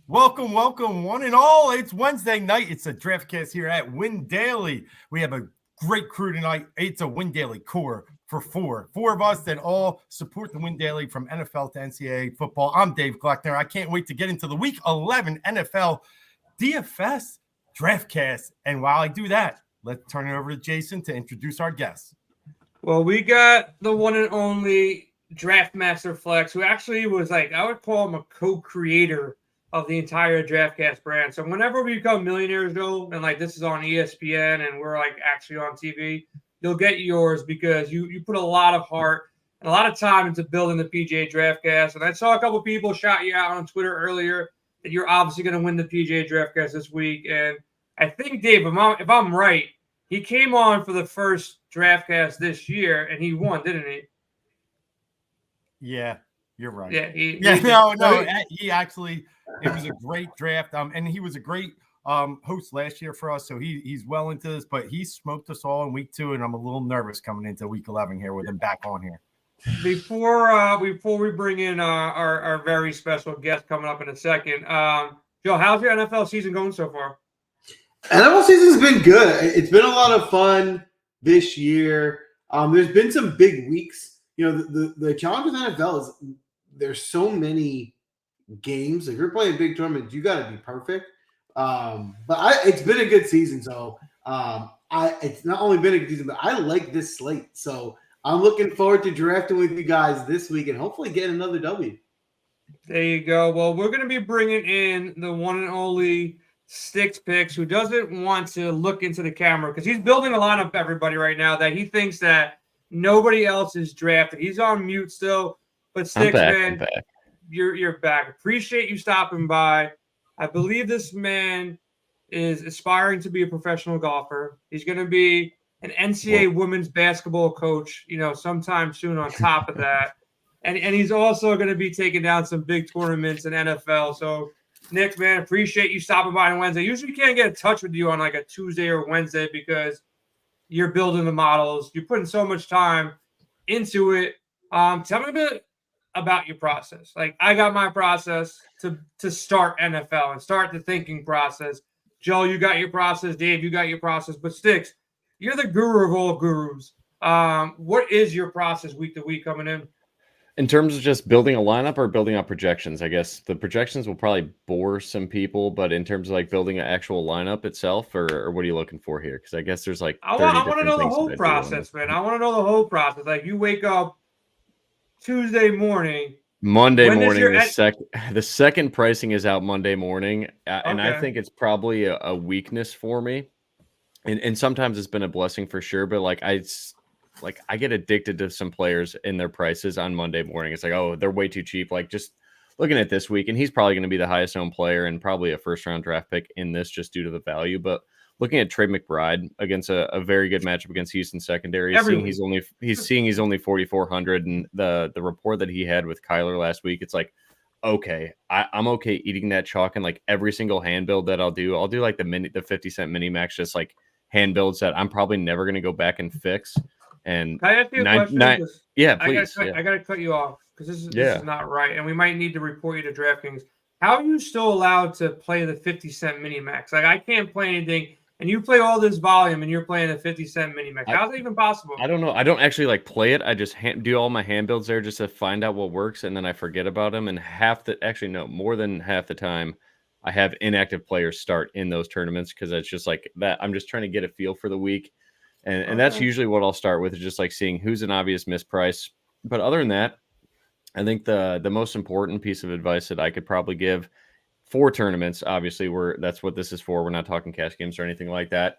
Welcome, one and all. It's Wednesday night. It's a DraftKings here at Win Daily. We have a great crew tonight. It's a Win Daily core for four of us that all support the Win Daily from NFL to NCAA football. I'm Dave Gluckner. I can't wait to get into the Week 11 NFL DFS DraftKings. And while I do that, let's turn it over to Jason to introduce our guests. Well, we got the one and only Draft Master Flex, who actually was I would call him a co-creator of the entire DraftKings brand. So whenever we become millionaires, Joe, and this is on ESPN and we're actually on TV, you'll get yours because you put a lot of heart and a lot of time into building the PGA DraftKings. And I saw a couple people shout you out on Twitter earlier that you're obviously going to win the PGA DraftKings this week. And I think, Dave, if I'm right, he came on for the first DraftKings this year and he won, didn't he? Yeah, you're right. Yeah, he actually. It was a great draft, and he was a great host last year for us, so he's well into this. But he smoked us all in week 2, and I'm a little nervous coming into week 11 here with him back on here. Before we bring in our very special guest coming up in a second, Joe, how's your NFL season going so far? NFL season's been good. It's been a lot of fun this year. There's been some big weeks. You know, the challenge with NFL is there's so many games. If you're playing big tournaments, you got to be perfect. But it's been a good season. So it's not only been a good season, but I like this slate. So I'm looking forward to drafting with you guys this week and hopefully get another W. There you go. Well, we're going to be bringing in the one and only Sticks Picks, who doesn't want to look into the camera because he's building a lineup, everybody, right now that he thinks that nobody else is drafted. He's on mute still, but Sticks, I'm back. You're back. Appreciate you stopping by. I believe this man is aspiring to be a professional golfer. He's going to be an NCAA women's basketball coach, sometime soon on top of that. And he's also going to be taking down some big tournaments in NFL. So, Nick, man, appreciate you stopping by on Wednesday. Usually can't get in touch with you on a Tuesday or Wednesday because you're building the models. You're putting so much time into it. Tell me a bit about your process. I got my process to start NFL and start the thinking process. Joe, you got your process. Dave, you got your process. But Sticks, you're the guru of all gurus. What is your process week to week coming in? In terms of just building a lineup or building up projections, I guess the projections will probably bore some people, but in terms of building an actual lineup itself, or what are you looking for here? Because I guess there's I want to know the whole process, man. I want to know the whole process. You wake up Tuesday morning. Monday morning, the second pricing is out Monday morning, and I think it's probably a weakness for me. And sometimes it's been a blessing for sure, but I get addicted to some players in their prices on Monday morning. It's oh, they're way too cheap. Just looking at this week, and he's probably going to be the highest owned player and probably a first round draft pick in this just due to the value. But looking at Trey McBride against a very good matchup against Houston secondary, he's only 4,400, and the report that he had with Kyler last week, it's okay, I'm okay eating that chalk, and every single hand build that I'll do the 50-cent mini max, just hand builds that I'm probably never going to go back and fix. And can I ask you a question? Yeah, please. I got to cut you off because this is not right, and we might need to report you to DraftKings. How are you still allowed to play the 50-cent mini max? I can't play anything. And you play all this volume, and you're playing a 50-cent mini max. How's that even possible? I don't know. I don't actually play it. I just do all my hand builds there just to find out what works, and then I forget about them. And more than half the time, I have inactive players start in those tournaments because it's just that. I'm just trying to get a feel for the week, and that's usually what I'll start with, is just seeing who's an obvious misprice. But other than that, I think the most important piece of advice that I could probably give for tournaments, obviously that's what this is for. We're not talking cash games or anything like that.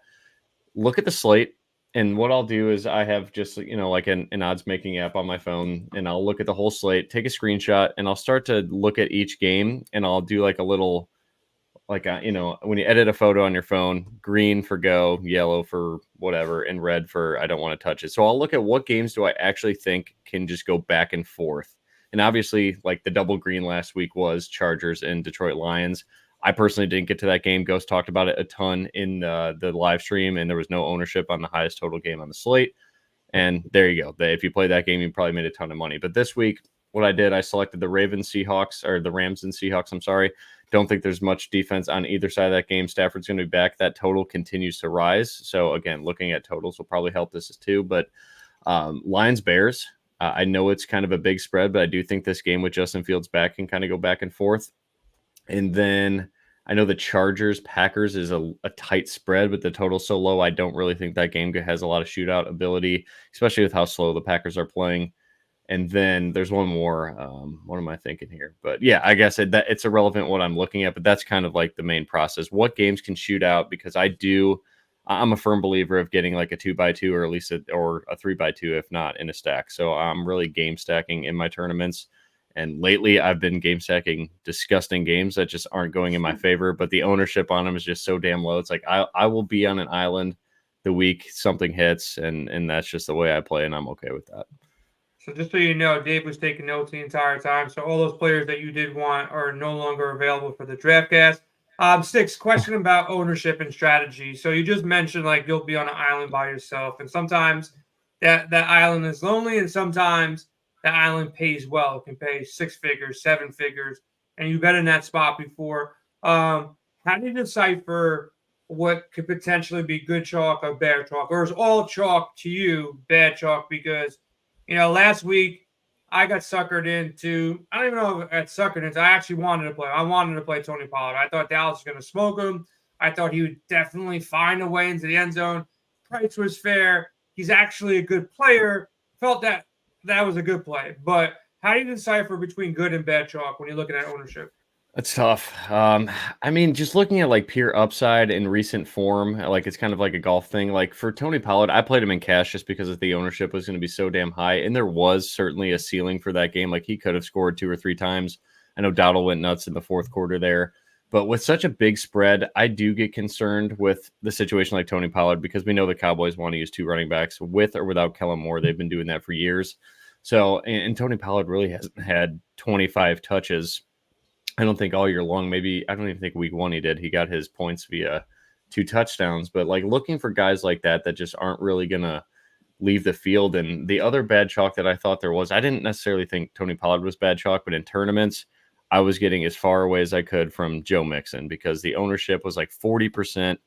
Look at the slate, and what I'll do is I have just an odds making app on my phone, and I'll look at the whole slate, take a screenshot, and I'll start to look at each game, and I'll do a little when you edit a photo on your phone, green for go, yellow for whatever, and red for I don't want to touch it. So I'll look at what games do I actually think can just go back and forth. And obviously, the double green last week was Chargers and Detroit Lions. I personally didn't get to that game. Ghost talked about it a ton in the live stream, and there was no ownership on the highest total game on the slate. And there you go. If you play that game, you probably made a ton of money. But this week, what I did, I selected the Rams and Seahawks. Don't think there's much defense on either side of that game. Stafford's going to be back. That total continues to rise. So again, looking at totals will probably help this too. But Lions Bears, I know it's kind of a big spread, but I do think this game with Justin Fields back can kind of go back and forth. And then I know the Chargers Packers is a tight spread, but the total's so low. I don't really think that game has a lot of shootout ability, especially with how slow the Packers are playing. And then there's one more. What am I thinking here? But yeah, I guess it's irrelevant what I'm looking at, but that's kind of like the main process. What games can shoot out? Because I'm a firm believer of getting like a 2x2 or at least a 3x2, if not in a stack. So I'm really game stacking in my tournaments. And lately I've been game stacking disgusting games that just aren't going in my favor, but the ownership on them is just so damn low. It's like I will be on an island the week something hits, and that's just the way I play, and I'm okay with that. So just so you know, Dave was taking notes the entire time. So all those players that you did want are no longer available for the DraftCast. Six, question about ownership and strategy. So you just mentioned like you'll be on an island by yourself, and sometimes that island is lonely, and sometimes that island pays well. It can pay 6 figures, 7 figures, and you've been in that spot before. How do you decipher what could potentially be good chalk or bad chalk, or is all chalk to you bad chalk? Because last week I got suckered into. I don't even know if I got suckered into. I actually wanted to play. I wanted to play Tony Pollard. I thought Dallas was going to smoke him. I thought he would definitely find a way into the end zone. Price was fair. He's actually a good player. Felt that was a good play. But how do you decipher between good and bad chalk when you're looking at ownership? That's tough. I mean, just looking at like pure upside in recent form, like it's kind of like a golf thing. Like for Tony Pollard, I played him in cash just because the ownership was going to be so damn high. And there was certainly a ceiling for that game. Like he could have scored 2 or 3 times. I know Dowdle went nuts in the fourth quarter there. But with such a big spread, I do get concerned with the situation like Tony Pollard because we know the Cowboys want to use 2 running backs with or without Kellen Moore. They've been doing that for years. So, and Tony Pollard really hasn't had 25 touches, I don't think all year long. Maybe I don't even think week 1 he did. He got his points via 2 touchdowns. But like looking for guys like that just aren't really going to leave the field. And the other bad chalk that I thought there was, I didn't necessarily think Tony Pollard was bad chalk, but in tournaments, I was getting as far away as I could from Joe Mixon because the ownership was like 40%.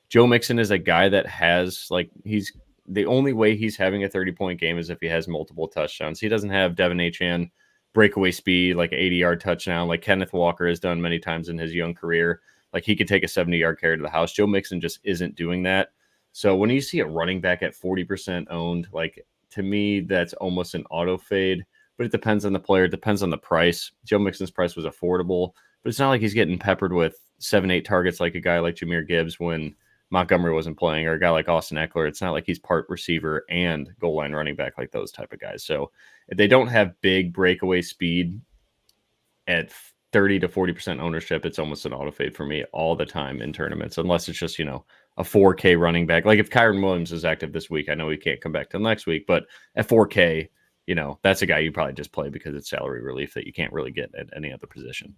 Joe Mixon is a guy that has he's the only way he's having a 30-point game is if he has multiple touchdowns. He doesn't have Devin Achane breakaway speed, like an 80-yard touchdown, like Kenneth Walker has done many times in his young career. Like he could take a 70-yard carry to the house. Joe Mixon just isn't doing that. So when you see a running back at 40% owned, like to me, that's almost an auto fade. But it depends on the player. It depends on the price. Joe Mixon's price was affordable, but it's not like he's getting peppered with 7-8 targets like a guy like Jahmyr Gibbs when Montgomery wasn't playing, or a guy like Austin Eckler. It's not like he's part receiver and goal line running back like those type of guys. So if they don't have big breakaway speed at 30 to 40% ownership, it's almost an auto fade for me all the time in tournaments, unless it's just, a 4K running back. Like if Kyron Williams is active this week, I know he can't come back till next week, but at 4K, that's a guy you probably just play because it's salary relief that you can't really get at any other position.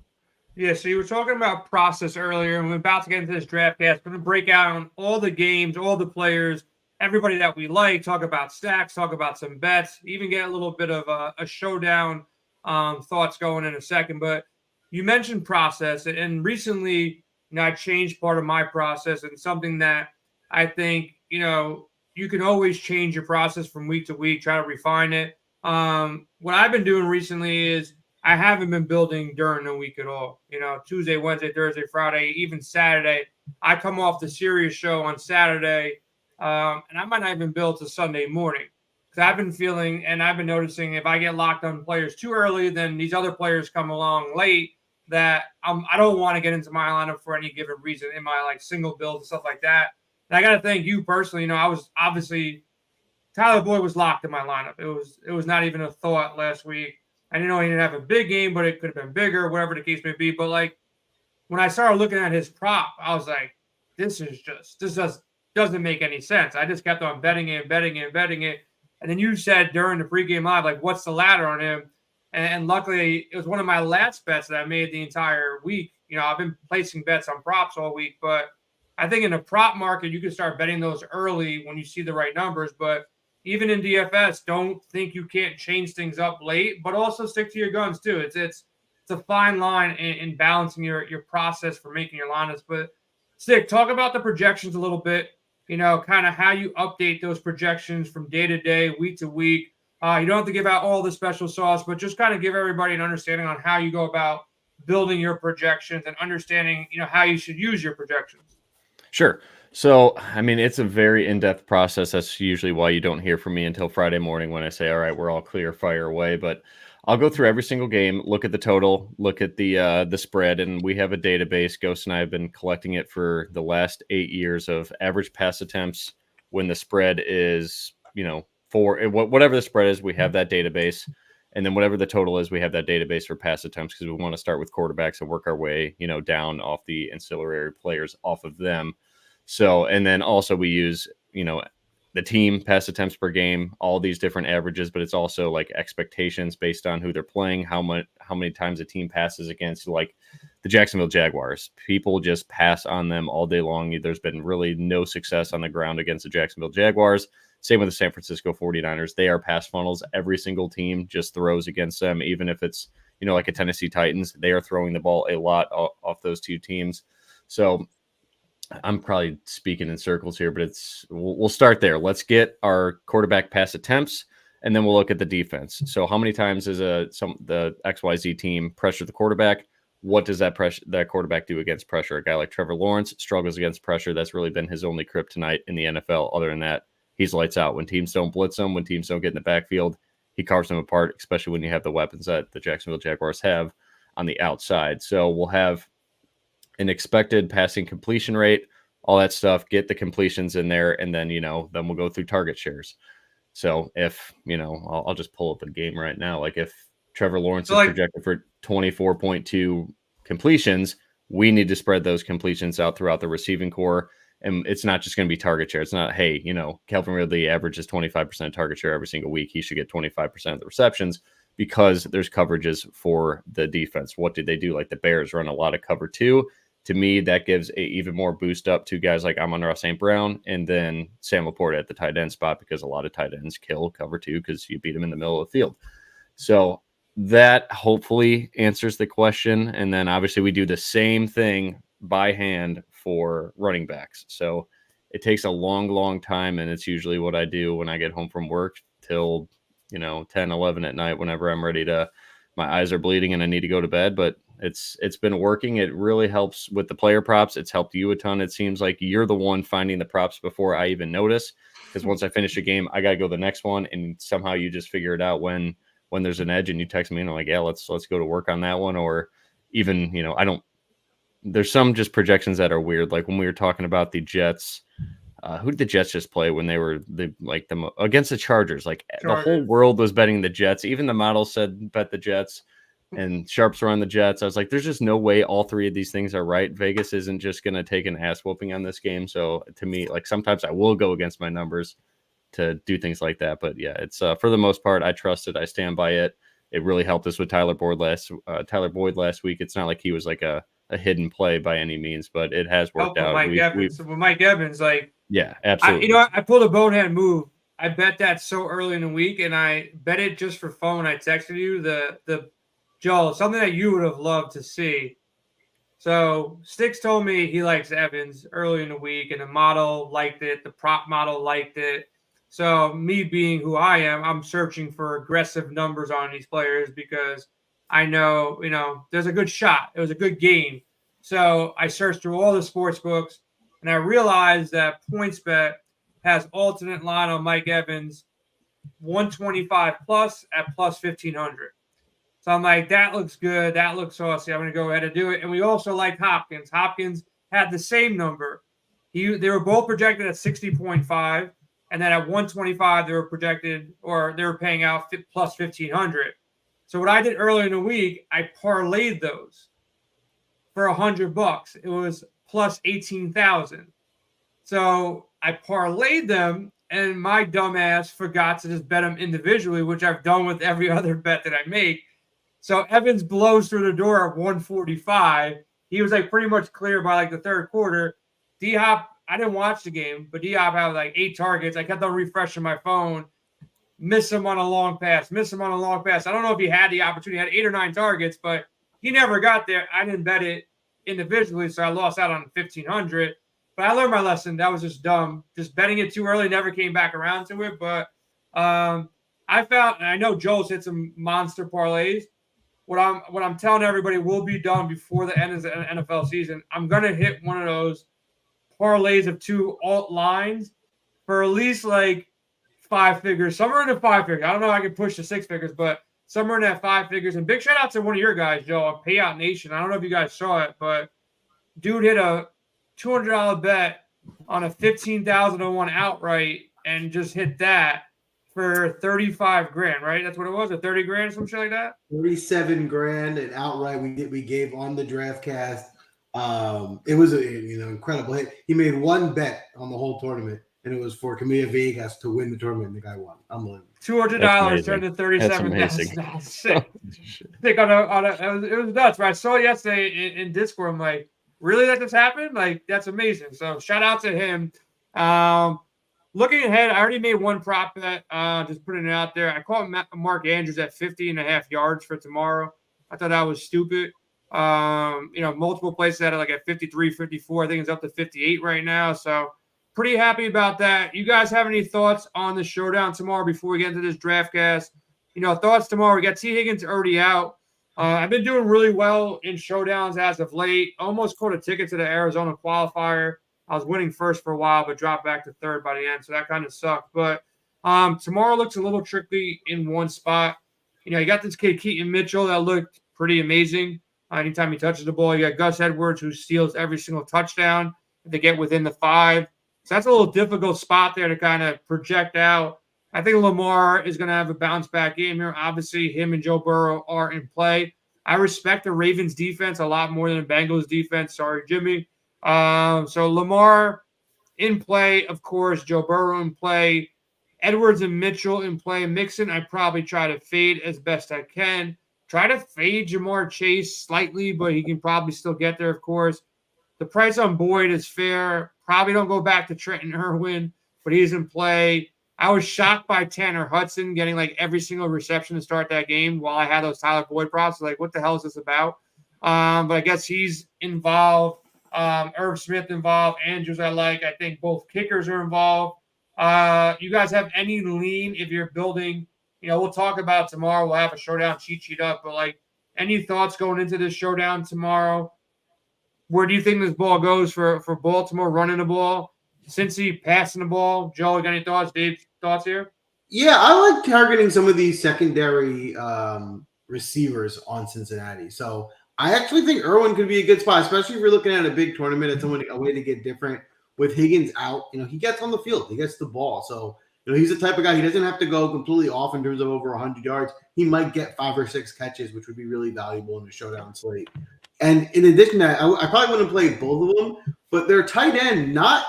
Yeah, so you were talking about process earlier, and we're about to get into this draft cast. We're going to break out all the games, all the players, everybody that we like, talk about stacks, talk about some bets, even get a little bit of a showdown thoughts going in a second. But you mentioned process, and recently I changed part of my process, and something that I think, you can always change your process from week to week, try to refine it. What I've been doing recently is I haven't been building during the week at all. Tuesday, Wednesday, Thursday, Friday, even Saturday. I come off the Sirius show on Saturday, and I might not even build to Sunday morning. Because I've been feeling and I've been noticing if I get locked on players too early, then these other players come along late that I don't want to get into my lineup for any given reason in my single build and stuff like that. And I got to thank you personally. I was obviously Tyler Boyd was locked in my lineup. It was not even a thought last week. I didn't know he didn't have a big game, but it could have been bigger, whatever the case may be. But when I started looking at his prop, I was like, this doesn't make any sense. I just kept on betting it. And then you said during the pregame live, what's the ladder on him? And luckily, it was one of my last bets that I made the entire week. I've been placing bets on props all week, but I think in the prop market, you can start betting those early when you see the right numbers. But even in DFS, don't think you can't change things up late, but also stick to your guns too. It's it's a fine line in balancing your process for making your lineups. But Stick, talk about the projections a little bit. Kind of how you update those projections from day to day, week to week. You don't have to give out all the special sauce, but just kind of give everybody an understanding on how you go about building your projections and understanding, how you should use your projections. Sure. So, I mean, it's a very in-depth process. That's usually why you don't hear from me until Friday morning when I say, all right, we're all clear, fire away. But I'll go through every single game, look at the total, look at the spread, and we have a database. Ghost and I have been collecting it for the last 8 years of average pass attempts when the spread is, whatever the spread is, we have that database. And then whatever the total is, we have that database for pass attempts because we want to start with quarterbacks and work our way, down off the ancillary players off of them. So, and then also we use, the team pass attempts per game, all these different averages, but it's also like expectations based on who they're playing, how many times a team passes against, like the Jacksonville Jaguars. People just pass on them all day long. There's been really no success on the ground against the Jacksonville Jaguars. Same with the San Francisco 49ers. They are pass funnels. Every single team just throws against them, even if it's, like a Tennessee Titans. They are throwing the ball a lot off those two teams. So I'm probably speaking in circles here, but we'll start there. Let's get our quarterback pass attempts, and then we'll look at the defense. So how many times does the XYZ team pressure the quarterback? What does that quarterback do against pressure? A guy like Trevor Lawrence struggles against pressure. That's really been his only kryptonite in the NFL. Other than that, he's lights out. When teams don't blitz him, when teams don't get in the backfield, he carves them apart, especially when you have the weapons that the Jacksonville Jaguars have on the outside. So we'll have an expected passing completion rate, all that stuff, get the completions in there, and then, then we'll go through target shares. So if, I'll just pull up a game right now. Like if Trevor Lawrence is projected for 24.2 completions, we need to spread those completions out throughout the receiving core. And it's not just going to be target share. It's not, hey, Calvin Ridley averages 25% target share every single week. He should get 25% of the receptions because there's coverages for the defense. What did they do? Like the Bears run a lot of cover 2. To me, that gives a even more boost up to guys like Amon-Ra St. Brown and then Sam Laporta at the tight end spot, because a lot of tight ends kill cover 2 because you beat them in the middle of the field. So that hopefully answers the question. And then obviously we do the same thing by hand for running backs. So it takes a long, long time. And it's usually what I do when I get home from work till, 10, 11 at night, whenever I'm ready to, my eyes are bleeding and I need to go to bed. But it's been working. It really helps with the player props. It's helped you a ton. It seems like you're the one finding the props before I even notice, because once I finish a game, I got to go to the next one. And somehow you just figure it out when there's an edge and you text me and I'm like, yeah, let's go to work on that one. Or even, there's some just projections that are weird. Like when we were talking about the Jets, who did the Jets just play when they were against the Chargers? Like the whole world was betting the Jets. Even the model said bet the Jets, and sharps were on the Jets. I was like, there's just no way all three of these things are right. Vegas isn't just going to take an ass whooping on this game. So to me, like sometimes I will go against my numbers to do things like that. But yeah, it's for the most part, I trust it. I stand by it. It really helped us with Tyler Boyd last week. It's not like he was like a hidden play by any means, but it has worked out. With Mike Evans, yeah, absolutely. I pulled a bonehead move. I bet that so early in the week, and I bet it just for fun when I texted you the Joel, something that you would have loved to see. So Sticks told me he likes Evans early in the week, and the model liked it. The prop model liked it. So me being who I am, I'm searching for aggressive numbers on these players because I know, there's a good shot. It was a good game. So I searched through all the sports books, and I realized that PointsBet has alternate line on Mike Evans, 125 plus at plus 1,500. So I'm like, that looks good. That looks saucy. I'm going to go ahead and do it. And we also like Hopkins. Hopkins had the same number. They were both projected at 60.5. And then at 125, they were projected, or they were paying out plus 1,500. So what I did earlier in the week, I parlayed those for $100. It was plus 18,000. So I parlayed them, and my dumbass forgot to just bet them individually, which I've done with every other bet that I make. So Evans blows through the door at 145. He was pretty much clear by the third quarter. D-Hop, I didn't watch the game, but D-Hop had 8 targets. I kept on refreshing my phone. Miss him on a long pass. I don't know if he had the opportunity. He had 8 or 9 targets, but He never got there. I didn't bet it individually, so I lost out on 1,500. But I learned my lesson. That was just dumb. Just betting it too early, never came back around to it. But I found, and I know Joel's hit some monster parlays. What I'm telling everybody will be done before the end of the NFL season. I'm gonna hit one of those parlays of 2 alt lines for at least like 5 figures, somewhere in the 5 figures. I don't know if I can push to 6 figures, but somewhere in that 5 figures. And big shout out to one of your guys, Joe, on Payout Nation. I don't know if you guys saw it, but dude hit a $200 bet on a 15,000-1 outright and just hit that for 35 grand, right? That's what it was, a 30 grand, some shit like that. 37 grand and outright we gave on the DraftCast. It was a incredible hit. He made one bet on the whole tournament, and it was for Camilla Vegas to win the tournament. And the guy won. Unbelievable. $200 turned to 37,000. That's sick. It was nuts. Right? I saw it yesterday in Discord. I'm like, really? That just happened? Like, that's amazing. So shout out to him. Looking ahead, I already made one prop bet. Just putting it out there. I caught Mark Andrews at 50.5 yards for tomorrow. I thought that was stupid. Multiple places had it like at 53, 54. I think it's up to 58 right now. So pretty happy about that. You guys have any thoughts on the showdown tomorrow before we get into this DraftCast? Thoughts tomorrow. We got T. Higgins already out. I've been doing really well in showdowns as of late. Almost caught a ticket to the Arizona qualifier. I was winning first for a while, but dropped back to third by the end, so that kind of sucked. But tomorrow looks a little tricky in one spot. You got this kid, Keaton Mitchell, that looked pretty amazing. Anytime he touches the ball, you got Gus Edwards, who steals every single touchdown if they get within the 5. So that's a little difficult spot there to kind of project out. I think Lamar is going to have a bounce-back game here. Obviously, him and Joe Burrow are in play. I respect the Ravens' defense a lot more than the Bengals' defense. Sorry, Jimmy. So Lamar in play, of course. Joe Burrow in play. Edwards and Mitchell in play. Mixon, I probably try to fade as best I can. Try to fade Jamar Chase slightly, but he can probably still get there, of course. The price on Boyd is fair. Probably don't go back to Trenton Irwin, but he's in play. I was shocked by Tanner Hudson getting like every single reception to start that game while I had those Tyler Boyd props. Like, what the hell is this about? But I guess he's involved. Irv Smith involved. Andrews I like. I think both kickers are involved. You guys have any lean if you're building? We'll talk about it tomorrow. We'll have a showdown cheat sheet up. But, like, any thoughts going into this showdown tomorrow? Where do you think this ball goes for Baltimore running the ball? Cincy passing the ball? Joe, got any thoughts? Dave, thoughts here? Yeah, I like targeting some of these secondary receivers on Cincinnati. So I actually think Irwin could be a good spot, especially if you're looking at a big tournament and a way to get different. With Higgins out, he gets on the field. He gets the ball. So, he's the type of guy, he doesn't have to go completely off in terms of over 100 yards. He might get 5 or 6 catches, which would be really valuable in the showdown slate. And in addition to that, I probably wouldn't play both of them, but their tight end, not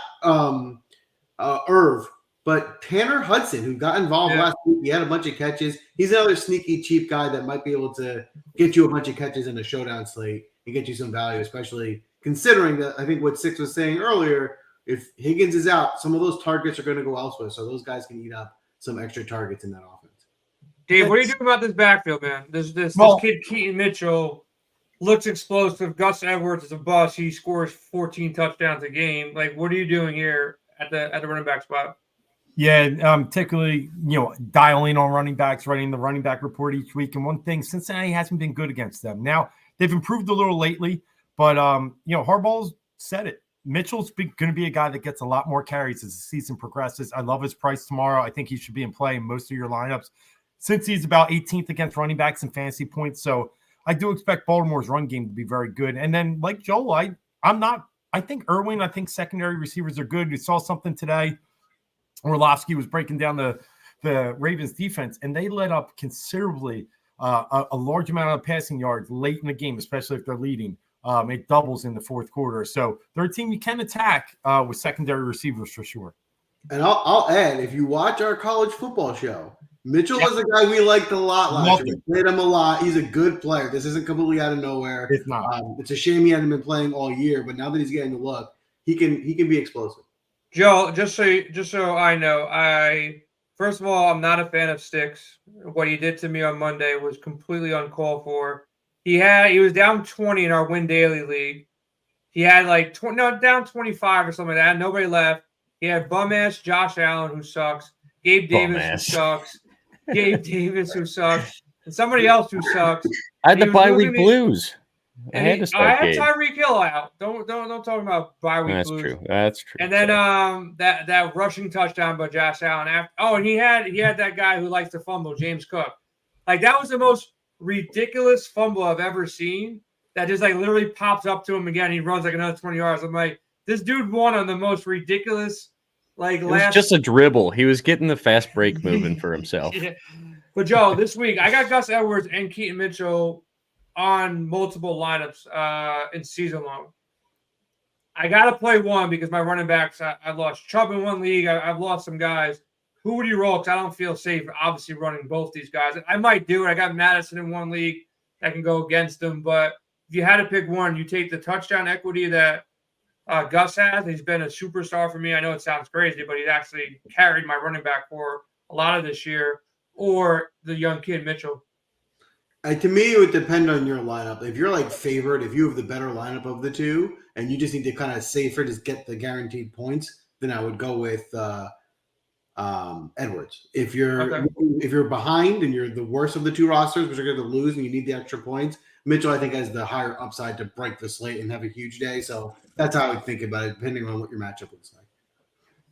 Irv, but Tanner Hudson, who got involved last week. He had a bunch of catches. He's another sneaky, cheap guy that might be able to get you a bunch of catches in a showdown slate and get you some value, especially considering that I think what Six was saying earlier, if Higgins is out, some of those targets are going to go elsewhere. So those guys can eat up some extra targets in that offense. Dave, what are you doing about this backfield, man? This kid, Keaton Mitchell, looks explosive. Gus Edwards is a bust. He scores 14 touchdowns a game. Like, what are you doing here at the running back spot? Yeah, particularly, dialing on running backs, writing the running back report each week. And one thing, Cincinnati hasn't been good against them. Now, they've improved a little lately, but, Harbaugh's said it. Mitchell's going to be a guy that gets a lot more carries as the season progresses. I love his price tomorrow. I think he should be in play in most of your lineups since he's about 18th against running backs in fantasy points. So I do expect Baltimore's run game to be very good. And then, like Joel, I think Irwin, I think secondary receivers are good. We saw something today. Orlovsky was breaking down the Ravens defense, and they let up considerably a large amount of passing yards late in the game, especially if they're leading. It doubles in the fourth quarter. So they're a team you can attack with secondary receivers for sure. And I'll add, if you watch our college football show, Mitchell was a guy we liked a lot last year. We played him a lot. He's a good player. This isn't completely out of nowhere. It's not. It's a shame he hadn't been playing all year, but now that he's getting the look, he can be explosive. Joe, just so I know, first of all, I'm not a fan of Sticks. What he did to me on Monday was completely uncalled for. He was down 20 in our Win Daily League. He had like down 25 or something like that. Nobody left. He had bum-ass Josh Allen, who sucks. Gabe Davis, who sucks. Gabe Davis, who sucks. And somebody else who sucks. I had the bye week blues. I had to start Gabe. Tyreek Hill out. Don't talk about bye week blues. That's true. And then that rushing touchdown by Josh Allen. And he had that guy who likes to fumble, James Cook. Like, that was the most ridiculous fumble I've ever seen. That just like literally pops up to him again. He runs like another 20 yards. I'm like, this dude won on the most ridiculous, like, it was just a dribble. He was getting the fast break moving for himself. Yeah. But Joe, this week I got Gus Edwards and Keaton Mitchell on multiple lineups in season long. I got to play one because my running backs, I lost Chubb in one league. I've lost some guys. Who would you roll? Because I don't feel safe, obviously, running both these guys. I might do it. I got Madison in one league that can go against them, but if you had to pick one, you take the touchdown equity that Gus has. He's been a superstar for me. I know it sounds crazy, but he's actually carried my running back for a lot of this year, or the young kid, Mitchell. To me, it would depend on your lineup. If you're like favored, if you have the better lineup of the two, and you just need to kind of safer, just get the guaranteed points, then I would go with Edwards. If you're behind and you're the worst of the two rosters, which are going to lose, and you need the extra points, Mitchell, I think, has the higher upside to break the slate and have a huge day. So that's how I would think about it, depending on what your matchup looks like.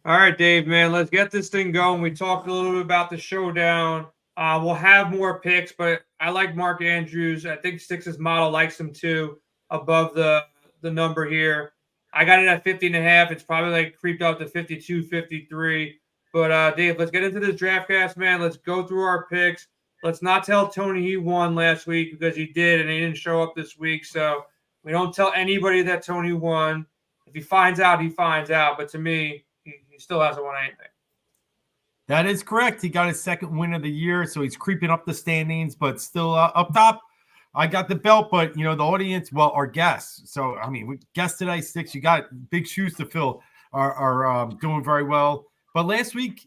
All right, Dave, man, let's get this thing going. We talked a little bit about the showdown. We'll have more picks, but I like Mark Andrews. I think Stix's model likes him too, above the number here. I got it at 50.5. It's probably like creeped out to 52, 53. But Dave, let's get into this DraftCast, man. Let's go through our picks. Let's not tell Tony he won last week, because he did, and he didn't show up this week. So we don't tell anybody that Tony won. If he finds out, he finds out. But to me, he still hasn't won anything. That is correct. He got his second win of the year, so he's creeping up the standings, but still up top. I got the belt, but, the audience, well, our guests. So, I mean, guests today, Stix, you got big shoes to fill, are doing very well. But last week,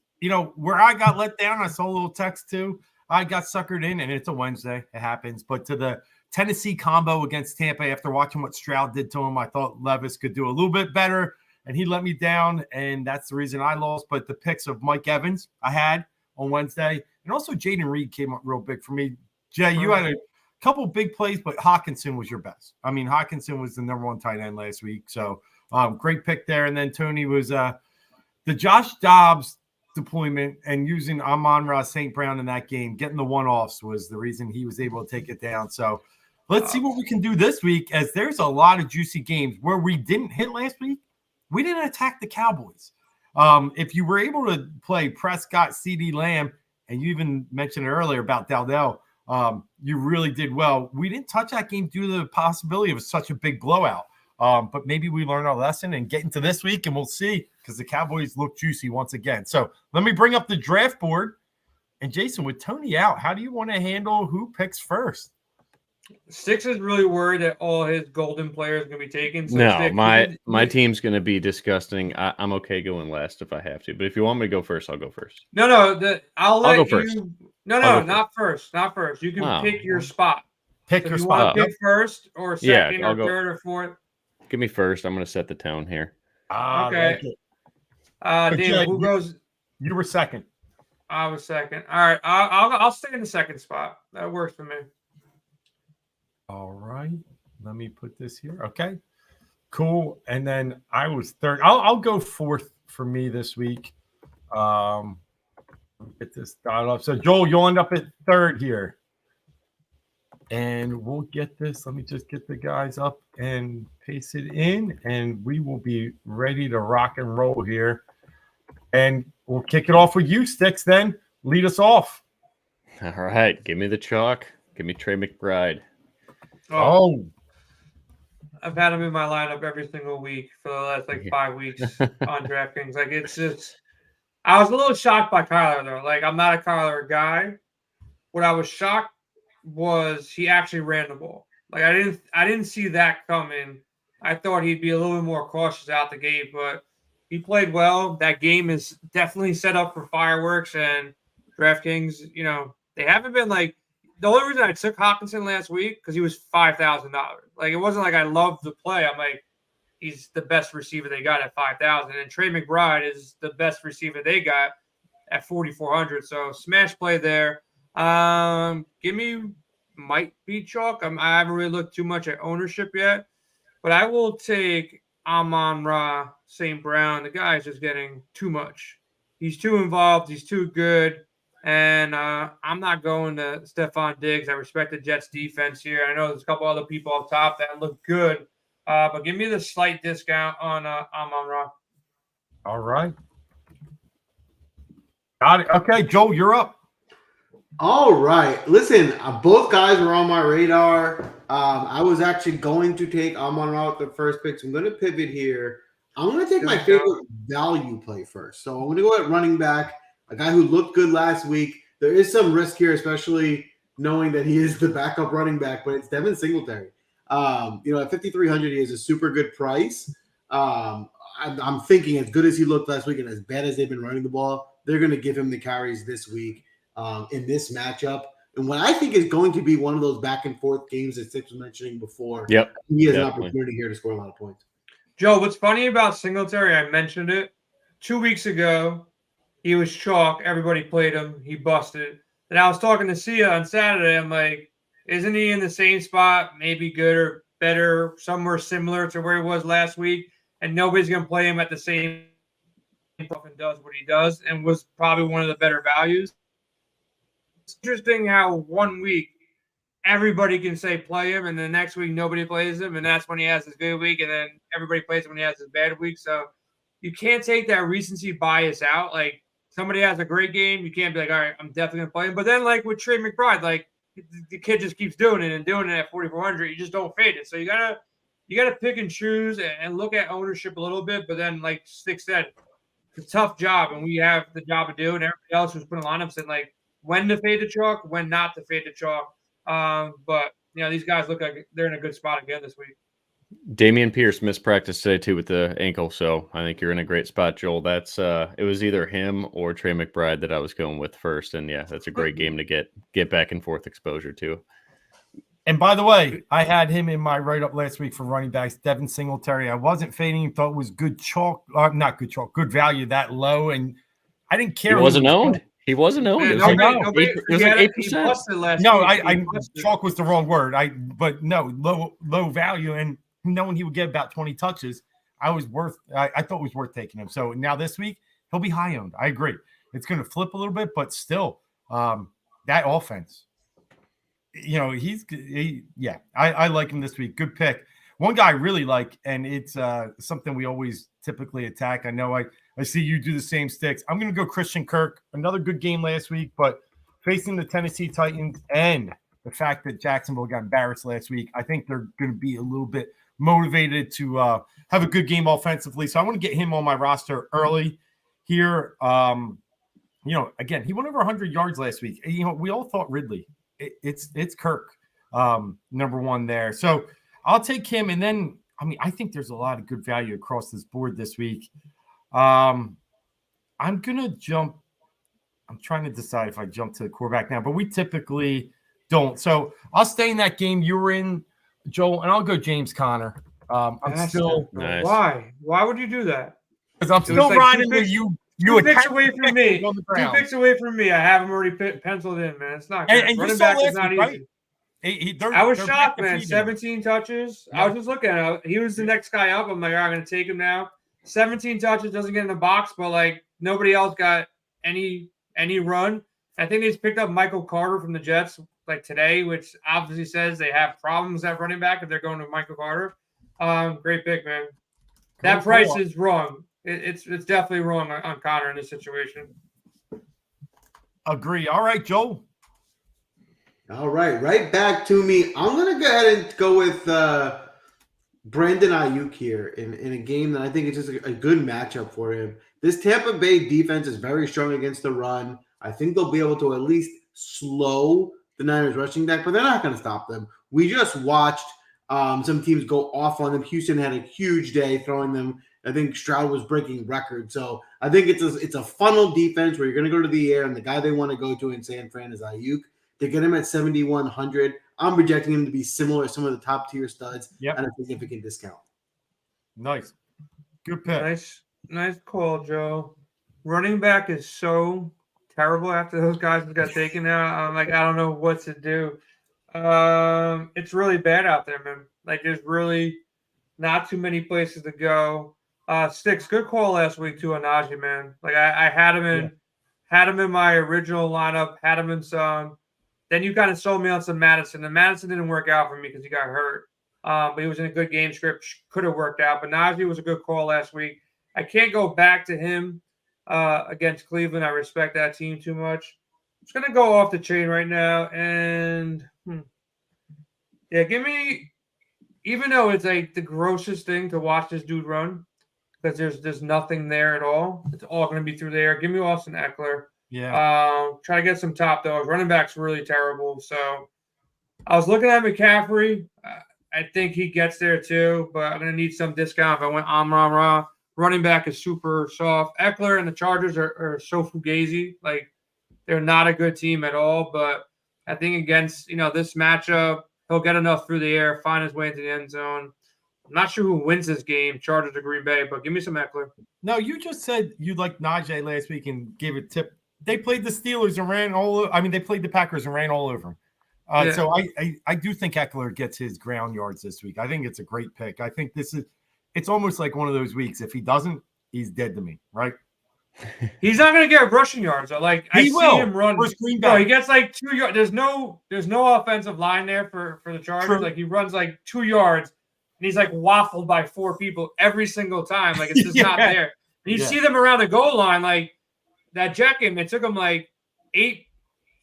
where I got let down, I saw a little text too. I got suckered in, and it's a Wednesday. It happens. But to the Tennessee combo against Tampa, after watching what Stroud did to him, I thought Levis could do a little bit better, and he let me down, and that's the reason I lost. But the picks of Mike Evans I had on Wednesday, and also Jaden Reed came up real big for me. Jay, you had a couple big plays, but Hawkinson was your best. I mean, Hawkinson was the number one tight end last week. So great pick there. And then Tony was the Josh Dobbs deployment and using Amon-Ra St. Brown in that game, getting the one-offs was the reason he was able to take it down. So let's see what we can do this week, as there's a lot of juicy games where we didn't hit last week. We didn't attack the Cowboys. If you were able to play Prescott, CeeDee Lamb, and you even mentioned earlier about Dowdell, you really did well. We didn't touch that game due to the possibility of such a big blowout. But maybe we learned our lesson and get into this week, and we'll see, because the Cowboys look juicy once again. So let me bring up the draft board. And Jason, with Tony out, how do you want to handle who picks first? Stix is really worried that all his golden players are going to be taken. So no, Stix, my team's going to be disgusting. I'm okay going last if I have to. But if you want me to go first, I'll go first. I'll go first. Not first. Not first. You can pick your spot. Pick so your you spot. Want to pick first or second or go. third or fourth? Give me first. I'm going to set the tone here. Okay. David, who goes? You were second. I was second. All right. I'll stay in the second spot. That works for me. All right. Let me put this here. Okay. Cool. And then I was third. I'll go fourth for me this week. Get this dialed up. So Joel, you'll end up at third here. And we'll get this. Let me just get the guys up and paste it in, and we will be ready to rock and roll here. And we'll kick it off with you, Stix, then. Lead us off. All right. Give me the chalk. Give me Trey McBride. Oh. I've had him in my lineup every single week for the last 5 weeks on DraftKings. It's just, I was a little shocked by Kyler, though. I'm not a Kyler guy. What I was shocked was he actually ran the ball. I didn't see that coming. I thought he'd be a little bit more cautious out the gate, but he played well. That game is definitely set up for fireworks, and DraftKings, they haven't been the only reason I took Hawkinson last week because he was $5,000. Like, it wasn't like I loved the play. I'm like, he's the best receiver they got at 5,000, and Trey McBride is the best receiver they got at 4,400. So smash play there. Give me might be chalk. I haven't really looked too much at ownership yet, but I will take Amon-Ra St. Brown. The guy's just getting too much. He's too involved. He's too good. And I'm not going to Stephon Diggs. I respect the Jets defense here. I know there's a couple other people up top that look good. But give me the slight discount on Amon-Ra. All right. Got it. Okay, Joel, you're up. All right. Listen, both guys were on my radar. I was actually going to take Amon-Ra with the first pick, so I'm going to pivot here. I'm going to take my favorite value play first. So I'm going to go at running back, a guy who looked good last week. There is some risk here, especially knowing that he is the backup running back, but it's Devin Singletary. At 5,300, he is a super good price. I'm thinking as good as he looked last week and as bad as they've been running the ball, they're going to give him the carries this week in this matchup. And what I think is going to be one of those back and forth games that Six was mentioning before. Yep. He has an opportunity here to score a lot of points. Joe, what's funny about Singletary, I mentioned it 2 weeks ago. He was chalk. Everybody played him. He busted. And I was talking to Sia on Saturday. I'm like, isn't he in the same spot, maybe good or better, somewhere similar to where he was last week? And nobody's going to play him at the same and does what he does and was probably one of the better values. It's interesting how 1 week everybody can say play him, and the next week nobody plays him, and that's when he has his good week, and then everybody plays him when he has his bad week. So you can't take that recency bias out. Like, somebody has a great game, you can't be like, all right, I'm definitely going to play him. But then, like with Trey McBride, like the kid just keeps doing it at 4,400. You just don't fade it. So you gotta pick and choose and look at ownership a little bit. But then, like Stick said, it's a tough job, and we have the job of doing. Everybody else who's putting lineups in, like when to fade the chalk, when not to fade the chalk. But these guys look like they're in a good spot again this week. Damian Pierce missed practice today too with the ankle, so I think you're in a great spot, Joel. That's it was either him or Trey McBride that I was going with first, and yeah, that's a great game to get back and forth exposure to. And by the way, I had him in my write-up last week for running backs, Devin Singletary. I wasn't fading him, thought it was good chalk, not good chalk, good value that low, and I didn't care. He wasn't owned. He wasn't owned. It was like 8%. No, chalk was the wrong word. But no, low value, and knowing he would get about 20 touches, I thought it was worth taking him. So now this week he'll be high owned. I agree. It's going to flip a little bit, but still, that offense. I like him this week. Good pick. One guy I really like, and it's something we always typically attack. I know I see you do the same Sticks. I'm going to go Christian Kirk. Another good game last week, but facing the Tennessee Titans and the fact that Jacksonville got embarrassed last week, I think they're going to be a little bit motivated to have a good game offensively. So I want to get him on my roster early here. Again, he went over 100 yards last week. We all thought Ridley. It's Kirk, number one there. So I'll take him. And then, I think there's a lot of good value across this board this week. I'm going to jump. I'm trying to decide if I jump to the quarterback now, but we typically don't. So I'll stay in that game you were in, Joel, and I'll go James Conner. I'm still nice. Why would you do that? Because I'm still riding with you. You picks away from me. 2 picks away from me. I have him already penciled in, man. It's not good. And running back is not right? easy. I was shocked, man. 17 touches. Yeah. I was just looking at it. He was the next guy up. I'm like, all right, I'm going to take him now. 17 touches, doesn't get in the box, but like nobody else got any run. I think they just picked up Michael Carter from the Jets like today, which obviously says they have problems at running back if they're going to Michael Carter. Great pick, man. That price is wrong. It's definitely wrong on Connor in this situation. Agree. All right, Joel. All right back to me. I'm going to go ahead and go with Brandon Ayuk here in a game that I think is just a good matchup for him. This Tampa Bay defense is very strong against the run. I think they'll be able to at least slow the Niners rushing attack, but they're not going to stop them. We just watched some teams go off on them. Houston had a huge day throwing them. I think Stroud was breaking records. So I think it's a funnel defense where you're going to go to the air, and the guy they want to go to in San Fran is Ayuk. to get him at 7,100. I'm projecting him to be similar to some of the top tier studs Yep. at a significant discount. Nice. Good pick. Nice call, Joe. Running back is so terrible after those guys got taken out. I'm like, I don't know what to do. It's really bad out there, man. Like, there's really not too many places to go. Sticks, good call last week too on Najee, man. Like, I had him in my original lineup, had him in some. Then you kind of sold me on some Madison, and Madison didn't work out for me because he got hurt. But he was in a good game script, could have worked out. But Najee was a good call last week. I can't go back to him against Cleveland. I respect that team too much. I'm just gonna go off the chain right now, and give me. Even though it's like the grossest thing to watch this dude run, because there's nothing there at all. It's all going to be through the air. Give me Austin Eckler. Yeah. Try to get some top dogs. Running back's really terrible. So I was looking at McCaffrey. I think he gets there too, but I'm going to need some discount if I went Amon-Ra. Running back is super soft. Eckler and the Chargers are so fugazi. Like, they're not a good team at all. But I think against this matchup, he'll get enough through the air, find his way into the end zone. I'm not sure who wins this game, Chargers or Green Bay, but give me some Eckler. No, you just said you liked Najee last week and gave a tip. They played the Steelers and ran all over. I mean, they played the Packers and ran all over them. So I do think Eckler gets his ground yards this week. I think it's a great pick. I think it's almost like one of those weeks. If he doesn't, he's dead to me, right? He's not going to get rushing yards. Like, I see him run. No, he gets like 2 yards. There's no offensive line there for the Chargers. True. Like, he runs like 2 yards, and he's like waffled by 4 people every single time. Like, it's just not there. And you see them around the goal line, like that jet game. It took him like eight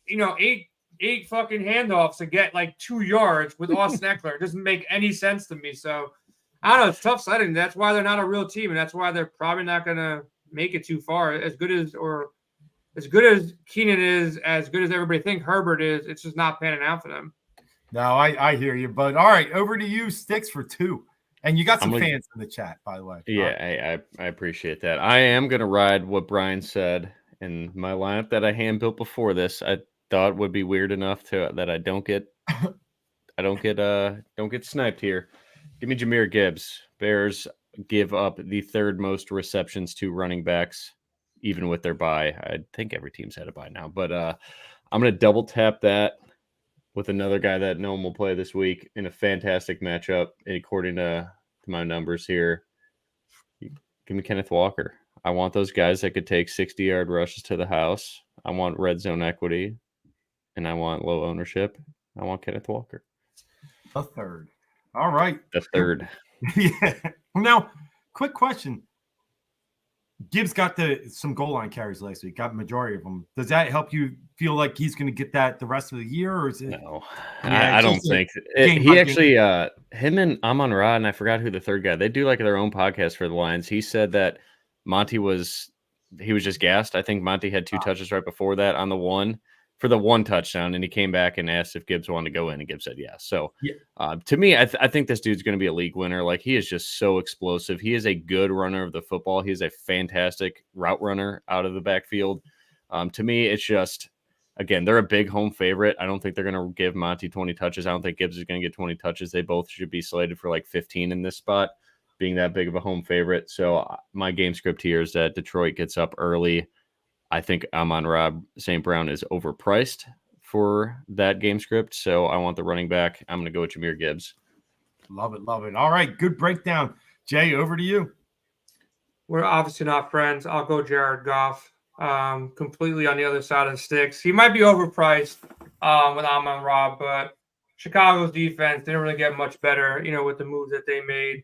fucking handoffs to get like 2 yards with Austin Eckler. It doesn't make any sense to me. So I don't know. It's tough sledding. That's why they're not a real team, and that's why they're probably not going to make it too far. As good as Keenan is, as good as everybody think Herbert is, it's just not panning out for them. No, I hear you. But all right, over to you, Sticks, for 2. And you got some fans in the chat, by the way. Yeah, I appreciate that. I am going to ride what Brian said in my lineup that I hand built before this. I thought would be weird enough that I don't get sniped here. Give me Jahmyr Gibbs. Bears give up the 3rd most receptions to running backs, even with their bye. I think every team's had a bye now, but I'm going to double tap that with another guy that no one will play this week in a fantastic matchup, according to my numbers here. Give me Kenneth Walker. I want those guys that could take 60-yard rushes to the house. I want red zone equity, and I want low ownership. I want Kenneth Walker. The 3rd. All right. The 3rd. Yeah. Now, quick question. Gibbs got some goal line carries last week, got the majority of them. Does that help you feel like he's going to get that the rest of the year? Or is it? No, I don't think. He actually, him and Amon-Ra, and I forgot who the 3rd guy, they do like their own podcast for the Lions. He said that Monty was just gassed. I think Monty had 2 touches right before that on the one. For the 1 touchdown, and he came back and asked if Gibbs wanted to go in, and Gibbs said yes. So, to me, I think this dude's going to be a league winner. Like, he is just so explosive. He is a good runner of the football. He is a fantastic route runner out of the backfield. To me, it's just, again, they're a big home favorite. I don't think they're going to give Monty 20 touches. I don't think Gibbs is going to get 20 touches. They both should be slated for like 15 in this spot, being that big of a home favorite. So, my game script here is that Detroit gets up early. I think Amon-Ra St. Brown is overpriced for that game script, so I want the running back. I'm going to go with Jahmyr Gibbs. Love it. All right, good breakdown. Jay, over to you. We're obviously not friends. I'll go Jared Goff, completely on the other side of the sticks. He might be overpriced with Amon-Ra, but Chicago's defense didn't really get much better, with the moves that they made.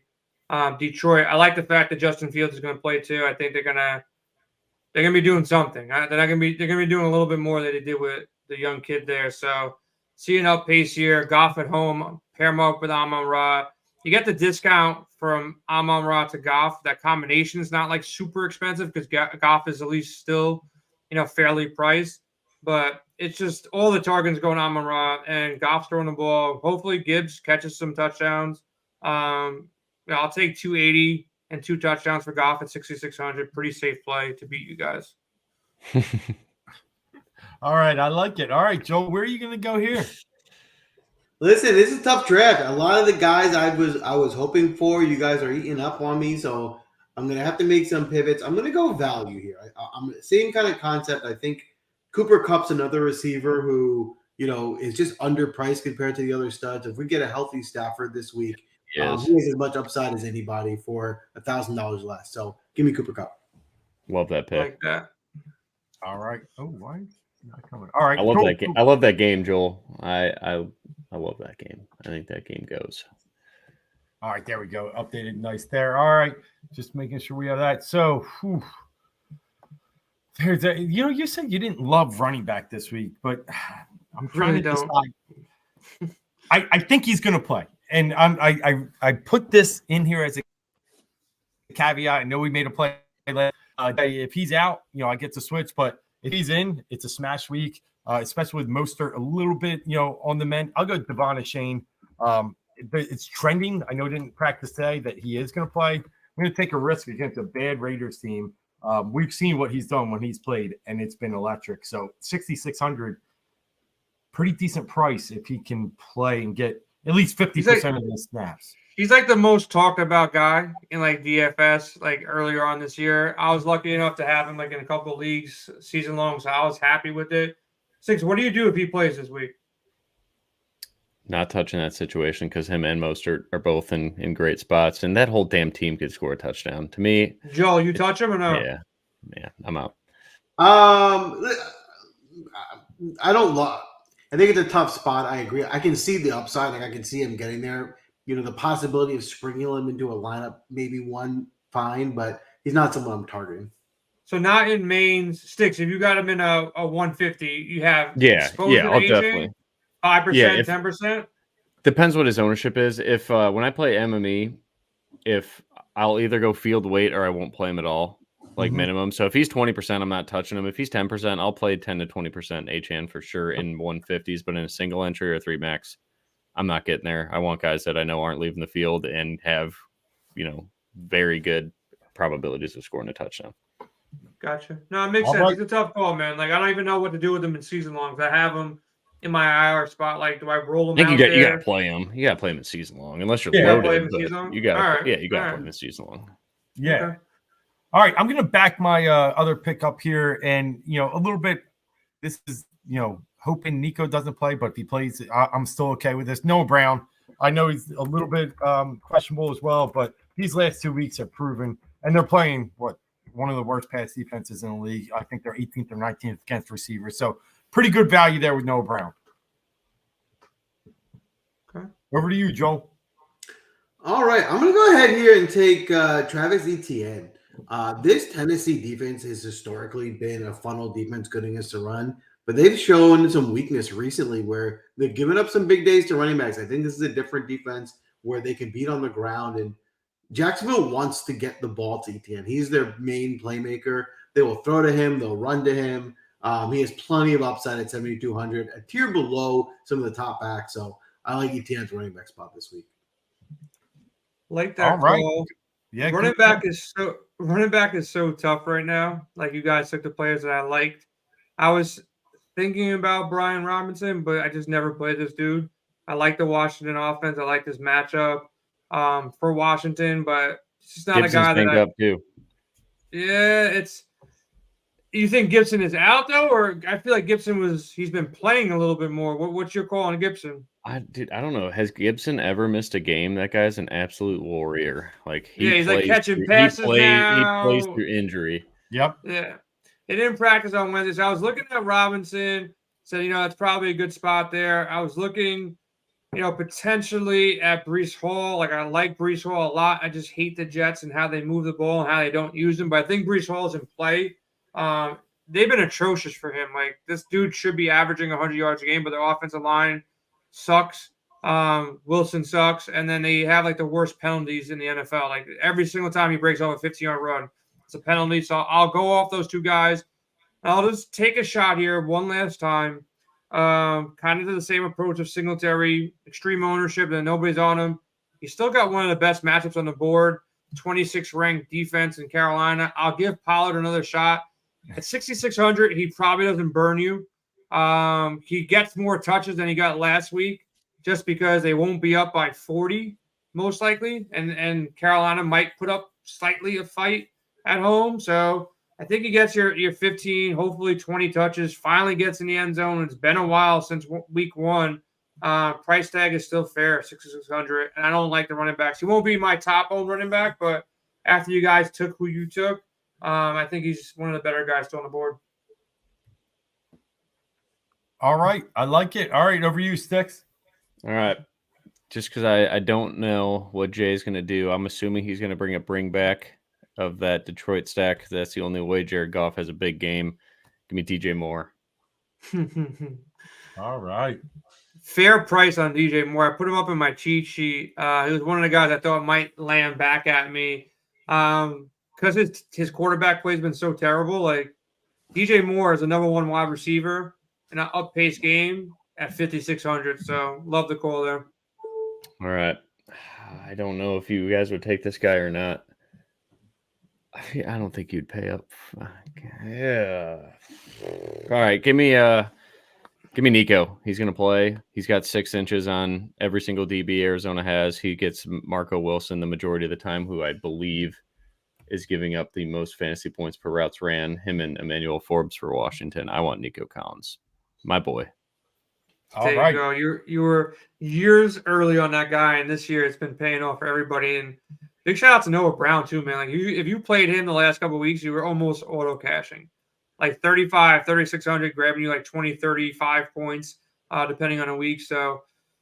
Detroit, I like the fact that Justin Fields is going to play too. I think they're gonna be doing something. They're gonna be doing a little bit more than they did with the young kid there. So seeing up pace here, Goff at home, pair him up with Amon-Ra. You get the discount from Amon-Ra to Goff. That combination is not like super expensive because Goff is at least still, fairly priced. But it's just all the targets going Amon-Ra and Goff's throwing the ball. Hopefully Gibbs catches some touchdowns. I'll take 280. And 2 touchdowns for Goff at 6,600. Pretty safe play to beat you guys. All right, I like it. All right, Joe, where are you going to go here? Listen, this is a tough draft. A lot of the guys I was hoping for, you guys are eating up on me, so I'm gonna have to make some pivots. I'm gonna go value here. I'm same kind of concept. I think Cooper Kupp's another receiver who is just underpriced compared to the other studs. If we get a healthy Stafford this week, Yes. he has as much upside as anybody for $1,000 less. So give me Cooper Kupp. Love that pick. Like that. All right. Oh, why? Not coming. All right. I love Joel, that game. I love that game, Joel. I love that game. I think that game goes. All right, there we go. Updated, nice there. All right, just making sure we have that. So, there's a. You said you didn't love running back this week, but I'm trying Really to don't. decide. I think he's going to play, and I put this in here as a caveat. I know we made a play. If he's out, I get to switch, but if he's in, it's a smash week, especially with Mostert a little bit, on the mend. I'll go Devon Shane. It's trending. I know it didn't practice today that he is going to play. I'm going to take a risk against a bad Raiders team. We've seen what he's done when he's played, and it's been electric. So 6,600, pretty decent price if he can play and get at least 50% of the snaps. He's like the most talked about guy in like DFS, like earlier on this year. I was lucky enough to have him like in a couple of leagues season long, so I was happy with it. Six, what do you do if he plays this week? Not touching that situation because him and Mostert are both in great spots, and that whole damn team could score a touchdown. To me, Joel, you touch him or no? Yeah, I'm out. I don't love. I think it's a tough spot. I agree. I can see the upside. Like I can see him getting there. The possibility of sprinkling him into a lineup, maybe one fine, but he's not someone I'm targeting. So not in mains sticks. If you got him in a 150, you have I'll definitely 5%, 10%. Depends what his ownership is. If when I play MME, if I'll either go field weight or I won't play him at all, like minimum. So if he's 20%, I'm not touching him. If he's 10%, I'll play 10 to 20% HN for sure in 150s, but in a single entry or 3 max, I'm not getting there. I want guys that I know aren't leaving the field and have, very good probabilities of scoring a touchdown. Gotcha. No, it makes sense. Right. It's a tough call, man. Like I don't even know what to do with him in season longs. I have him in my IR spot. Like, do I roll him? I think you got to play him. You got to play him in season long, unless you're loaded. You got to play him in season long. Yeah. Okay. All right, I'm going to back my other pick up here, and a little bit. This is hoping Nico doesn't play, but if he plays, I'm still okay with this. Noah Brown, I know he's a little bit questionable as well, but these last 2 weeks have proven, and they're playing one of the worst pass defenses in the league. I think they're 18th or 19th against receivers, so pretty good value there with Noah Brown. Okay, over to you, Joel. All right, I'm going to go ahead here and take Travis Etienne. This Tennessee defense has historically been a funnel defense good against the run, but they've shown some weakness recently where they've given up some big days to running backs. I think this is a different defense where they can beat on the ground, and Jacksonville wants to get the ball to Etienne. He's their main playmaker. They will throw to him. They'll run to him. He has plenty of upside at 7,200, a tier below some of the top backs. So I like Etienne's running back spot this week. Like that. All right. Call. Yeah, running back is so tough right now. Like you guys took the players that I liked. I was thinking about Brian Robinson, but I just never played this dude. I like the Washington offense. I like this matchup for Washington, but it's just not Gibson's a guy that up too. Yeah, it's. You think Gibson is out though, or I feel like he's been playing a little bit more. What's your call on Gibson? I don't know. Has Gibson ever missed a game? That guy's an absolute warrior. Like he's like catching passes now. He plays through injury. Yep. Yeah. He didn't practice on Wednesday. So I was looking at Robinson, said, that's probably a good spot there. I was looking, potentially at Breece Hall. Like I like Breece Hall a lot. I just hate the Jets and how they move the ball and how they don't use him. But I think Breece Hall is in play. They've been atrocious for him. Like this dude should be averaging 100 yards a game, but their offensive line sucks. Wilson sucks, and then they have like the worst penalties in the NFL. Like every single time he breaks off a 15-yard run, it's a penalty. So I'll go off those two guys. I'll just take a shot here one last time. Kind of to the same approach of Singletary, extreme ownership, and nobody's on him. He's still got one of the best matchups on the board. 26th ranked defense in Carolina. I'll give Pollard another shot. At 6,600, he probably doesn't burn you. He gets more touches than he got last week just because they won't be up by 40 most likely, and Carolina might put up slightly a fight at home. So I think he gets your 15, hopefully 20 touches, finally gets in the end zone. It's been a while since week 1. Price tag is still fair, 6,600, and I don't like the running backs. He won't be my top owned running back, but after you guys took who you took, I think he's one of the better guys still on the board. All right. I like it. All right. Over to you, Sticks. All right. Just because I don't know what Jay's going to do, I'm assuming he's going to bring a bring back of that Detroit stack, because that's the only way Jared Goff has a big game. Give me DJ Moore. All right. Fair price on DJ Moore. I put him up in my cheat sheet. He was one of the guys I thought might land back at me because his quarterback play has been so terrible. Like DJ Moore is the number 1 wide receiver in an up-paced game at 5,600. So love the call there. All right. I don't know if you guys would take this guy or not. I don't think you'd pay up. Yeah. All right. Give me Nico. He's going to play. He's got 6 inches on every single DB Arizona has. He gets Marco Wilson the majority of the time, who I believe is giving up the most fantasy points per routes ran. Him and Emmanuel Forbes for Washington. I want Nico Collins. My boy. There you go. You were years early on that guy, and this year it's been paying off for everybody. And big shout out to Noah Brown too, man. Like if you played him the last couple of weeks, you were almost auto cashing, like 35, 3,600, grabbing you like 20, 35 points, depending on a week. So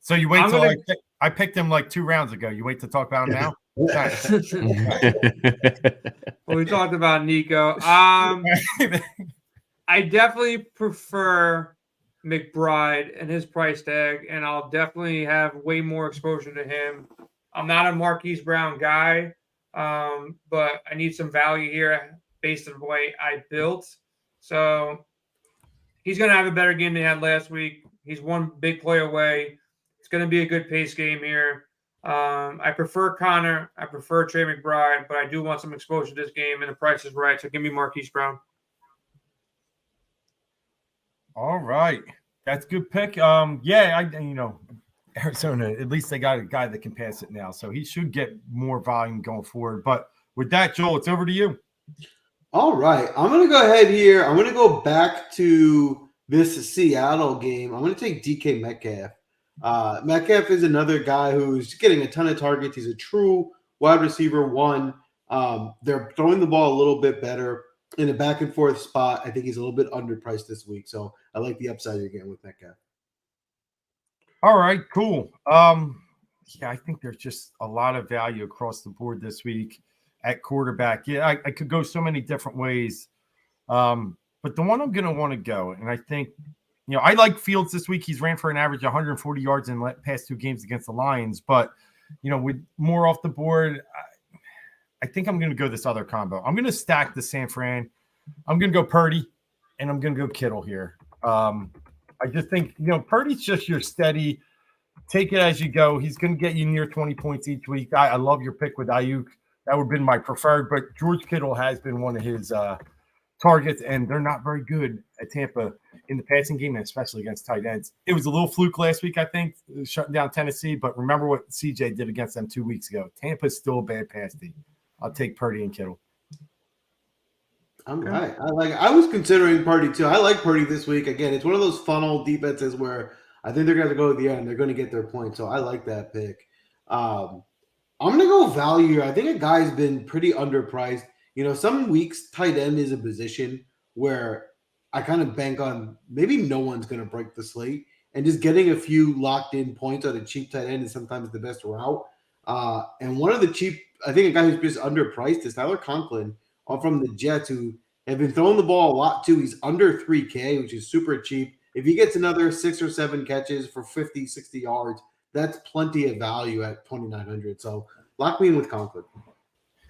you wait till I picked him like 2 rounds ago. You wait to talk about him now. Well, we talked about Nico. I definitely prefer McBride and his price tag, and I'll definitely have way more exposure to him. I'm not a Marquise Brown guy, but I need some value here based on the way I built. So he's going to have a better game than he had last week. He's one big play away. It's going to be a good pace game here. I prefer Connor. I prefer Trey McBride, but I do want some exposure to this game, and the price is right. So give me Marquise Brown. All right. That's a good pick. Arizona, at least they got a guy that can pass it now. So he should get more volume going forward. But with that, Joel, it's over to you. All right. I'm going to go ahead here. I'm going to go back to this Seattle game. I'm going to take DK Metcalf. Metcalf is another guy who's getting a ton of targets. He's a true wide receiver 1. They're throwing the ball a little bit better in a back and forth spot. I think he's a little bit underpriced this week. So I like the upside you're getting with Metcalf. All right, cool. I think there's just a lot of value across the board this week at quarterback. Yeah, I could go so many different ways. But the one I'm going to want to go, and I think, I like Fields this week. He's ran for an average 140 yards in the past 2 games against the Lions. But, with more off the board, I think I'm going to go this other combo. I'm going to stack the San Fran. I'm going to go Purdy, and I'm going to go Kittle here. I just think, Purdy's just your steady, take it as you go. He's going to get you near 20 points each week. I love your pick with Ayuk. That would have been my preferred, but George Kittle has been one of his targets, and they're not very good at Tampa in the passing game, and especially against tight ends. It was a little fluke last week, I think, shutting down Tennessee, but remember what CJ did against them 2 weeks ago. Tampa's still a bad pass team. I'll take Purdy and Kittle. All right. I was considering Purdy too. I like Purdy this week. Again, it's one of those funnel defenses where I think they're going to go to the end. They're going to get their points. So I like that pick. I'm going to go value here. I think a guy's been pretty underpriced. Some weeks tight end is a position where I kind of bank on maybe no one's going to break the slate, and just getting a few locked in points on a cheap tight end is sometimes the best route. And one of the cheap, I think a guy who's just underpriced is Tyler Conklin from the Jets, who have been throwing the ball a lot too. He's under 3K, which is super cheap. If he gets another 6 or 7 catches for 50, 60 yards, that's plenty of value at 2,900. So lock me in with Conklin.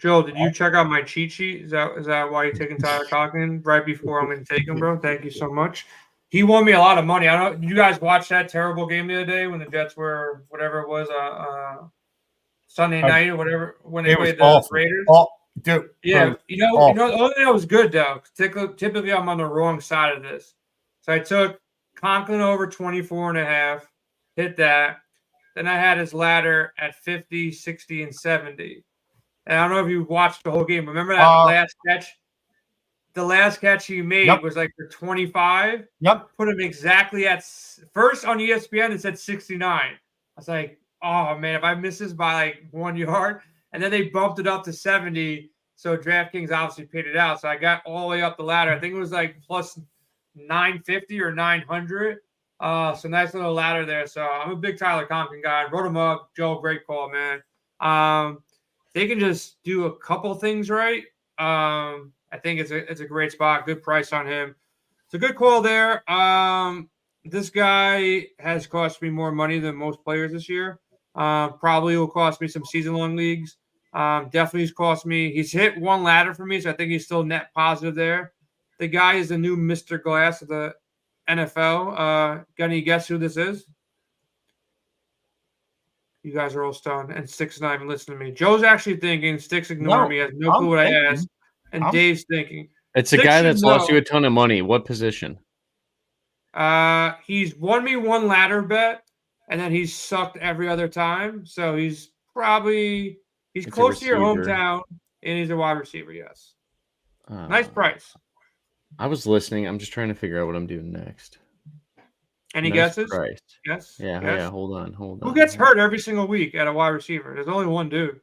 Joel, did you check out my cheat sheet? Is that why you're taking Tyler Conklin right before I'm going to take him, bro? Thank you so much. He won me a lot of money. I don't. Did you guys watch that terrible game the other day when the Jets were whatever it was Sunday night or whatever when they played the Raiders? Dude, yeah, the only thing that was good though. Typically, I'm on the wrong side of this, so I took Conklin over 24.5. Hit that. Then I had his ladder at 50, 60, and 70. And I don't know if you watched the whole game. Remember that last catch? The last catch he made was like for 25. Yep. Put him exactly at first on ESPN. It said 69. I was like, oh man, if I miss this by like 1 yard, and then they bumped it up to 70. So DraftKings obviously paid it out. So I got all the way up the ladder. I think it was like plus 950 or 900. So nice little ladder there. So I'm a big Tyler Conklin guy. Wrote him up. Joe, great call, man. They can just do a couple things right. I think it's a great spot. Good price on him. It's a good call there. This guy has cost me more money than most players this year. Probably will cost me some season-long leagues. Definitely has cost me. He's hit one ladder for me, so I think he's still net positive there. The guy is the new Mr. Glass of the NFL. Got any guess who this is? You guys are all stoned, and Sticks not even listening to me. Joe's actually thinking. Sticks ignoring me. Has no clue what I asked. And Dave's thinking. It's a guy that's lost you a ton of money. What position? He's won me one ladder bet, and then he's sucked every other time. So he's close to your hometown, and he's a wide receiver. Yes. Nice price. I was listening. I'm just trying to figure out what I'm doing next. Any guesses? Price. Yes. Yeah. Hold on. Who gets hurt every single week at a wide receiver? There's only one dude.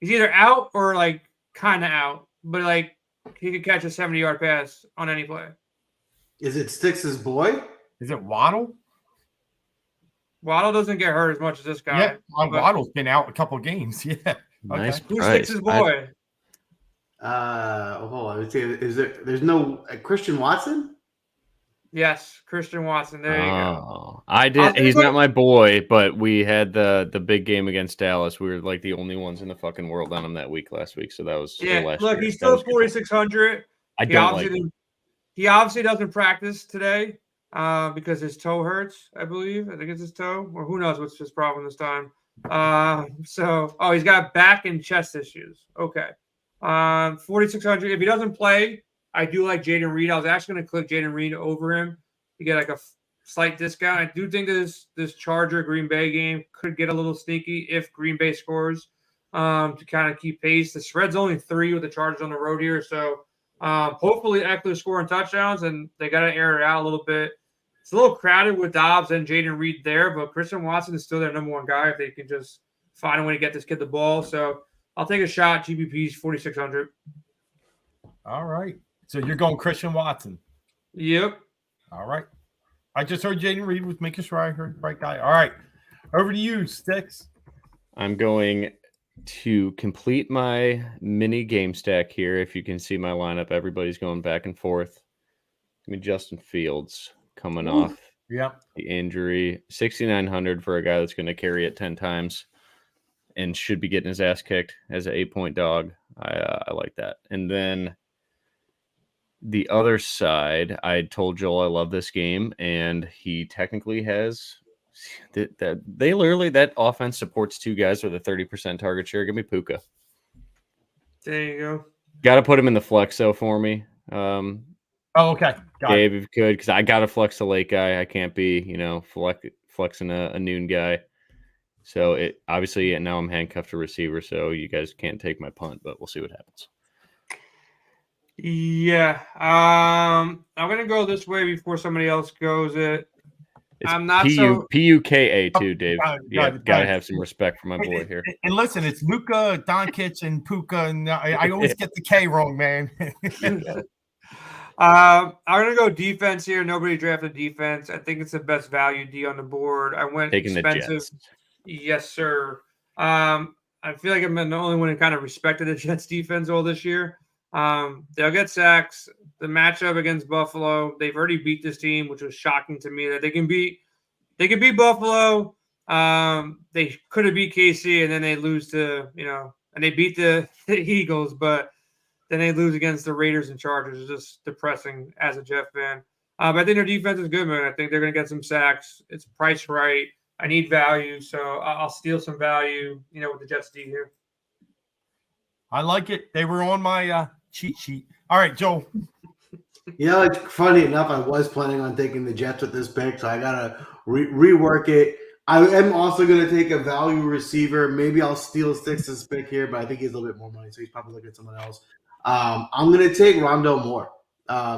He's either out or like kind of out, but like he could catch a 70-yard pass on any play. Is it Sticks' boy? Is it Waddle? Waddle doesn't get hurt as much as this guy. Yeah, Waddle's been out a couple games. Yeah. Nice. Who's Sticks' boy? Hold on. There's no Christian Watson? Yes, Christian Watson. There you go. I did. He's not my boy, but we had the big game against Dallas. We were like the only ones in the fucking world on him that week last week. So that was last year. He's still 4,600. He obviously doesn't practice today because his toe hurts. I believe. I think it's his toe, or who knows what's his problem this time. He's got back and chest issues. Okay. 4,600. If he doesn't play, I do like Jaden Reed. I was actually going to click Jaden Reed over him to get like a slight discount. I do think this Charger Green Bay game could get a little sneaky if Green Bay scores to kind of keep pace. The spread's only 3 with the Chargers on the road here. So hopefully Eckler scoring touchdowns, and they got to air it out a little bit. It's a little crowded with Dobbs and Jaden Reed there, but Christian Watson is still their number one guy if they can just find a way to get this kid the ball. So I'll take a shot. GPP's 4,600. All right. So you're going Christian Watson. Yep. All right. I just heard Jaden Reed was making sure I heard the right guy. All right. Over to you, Sticks. I'm going to complete my mini game stack here. If you can see my lineup, everybody's going back and forth. Give me Justin Fields coming off the injury. 6,900 for a guy that's going to carry it 10 times and should be getting his ass kicked as an 8-point dog. I like that. And then the other side, I told Joel I love this game, and he technically has that offense supports 2 guys with a 30% target share. Give me Puka. There you go. Got to put him in the flex though for me. Okay. Gabe, if you could, because I got to flex the late guy. I can't be, flexing a noon guy. So it obviously, and now I'm handcuffed to receiver, so you guys can't take my punt, but we'll see what happens. Yeah. I'm going to go this way before somebody else goes it. I'm not Puka too, Dave. Gotta have some respect for my boy here. And listen, it's Luka, Doncic, and Puka, and I always get the K wrong, man. I'm going to go defense here. Nobody drafted defense. I think it's the best value D on the board. I went taking expensive. The Jets. Yes, sir. I feel like I'm the only one who kind of respected the Jets defense all this year. They'll get sacks. The matchup against Buffalo, they've already beat this team, which was shocking to me that they can beat Buffalo. They could have beat KC, and then they lose to, and they beat the Eagles, but then they lose against the Raiders and Chargers. It's just depressing as a Jet fan. But I think their defense is good, man. I think they're going to get some sacks. It's priced right. I need value, so I'll steal some value, with the Jets D here. I like it. They were on my cheat sheet. All right, Joe. It's funny enough, I was planning on taking the Jets with this pick, so I gotta rework it. I am also going to take a value receiver. Maybe I'll steal Stix's pick here, but I think he's a little bit more money, so he's probably looking at someone else. I'm going to take Rondell Moore.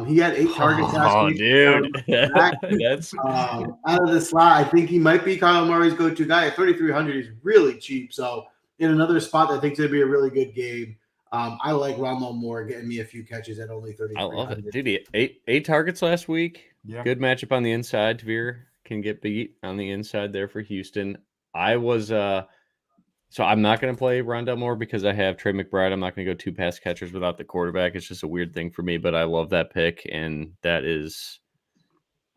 He had 8 targets last week. Dude. That's out of the slot. I think he might be Kyle Murray's go-to guy. At 3,300, he's really cheap. So in another spot, I think it's going to be a really good game. I like Rondell Moore getting me a few catches at only 3,300. I love it. Dude, he had eight targets last week. Yeah. Good matchup on the inside. Tavir can get beat on the inside there for Houston. I was so I'm not going to play Rondell Moore because I have Trey McBride. I'm not going to go 2 pass catchers without the quarterback. It's just a weird thing for me, but I love that pick, and that is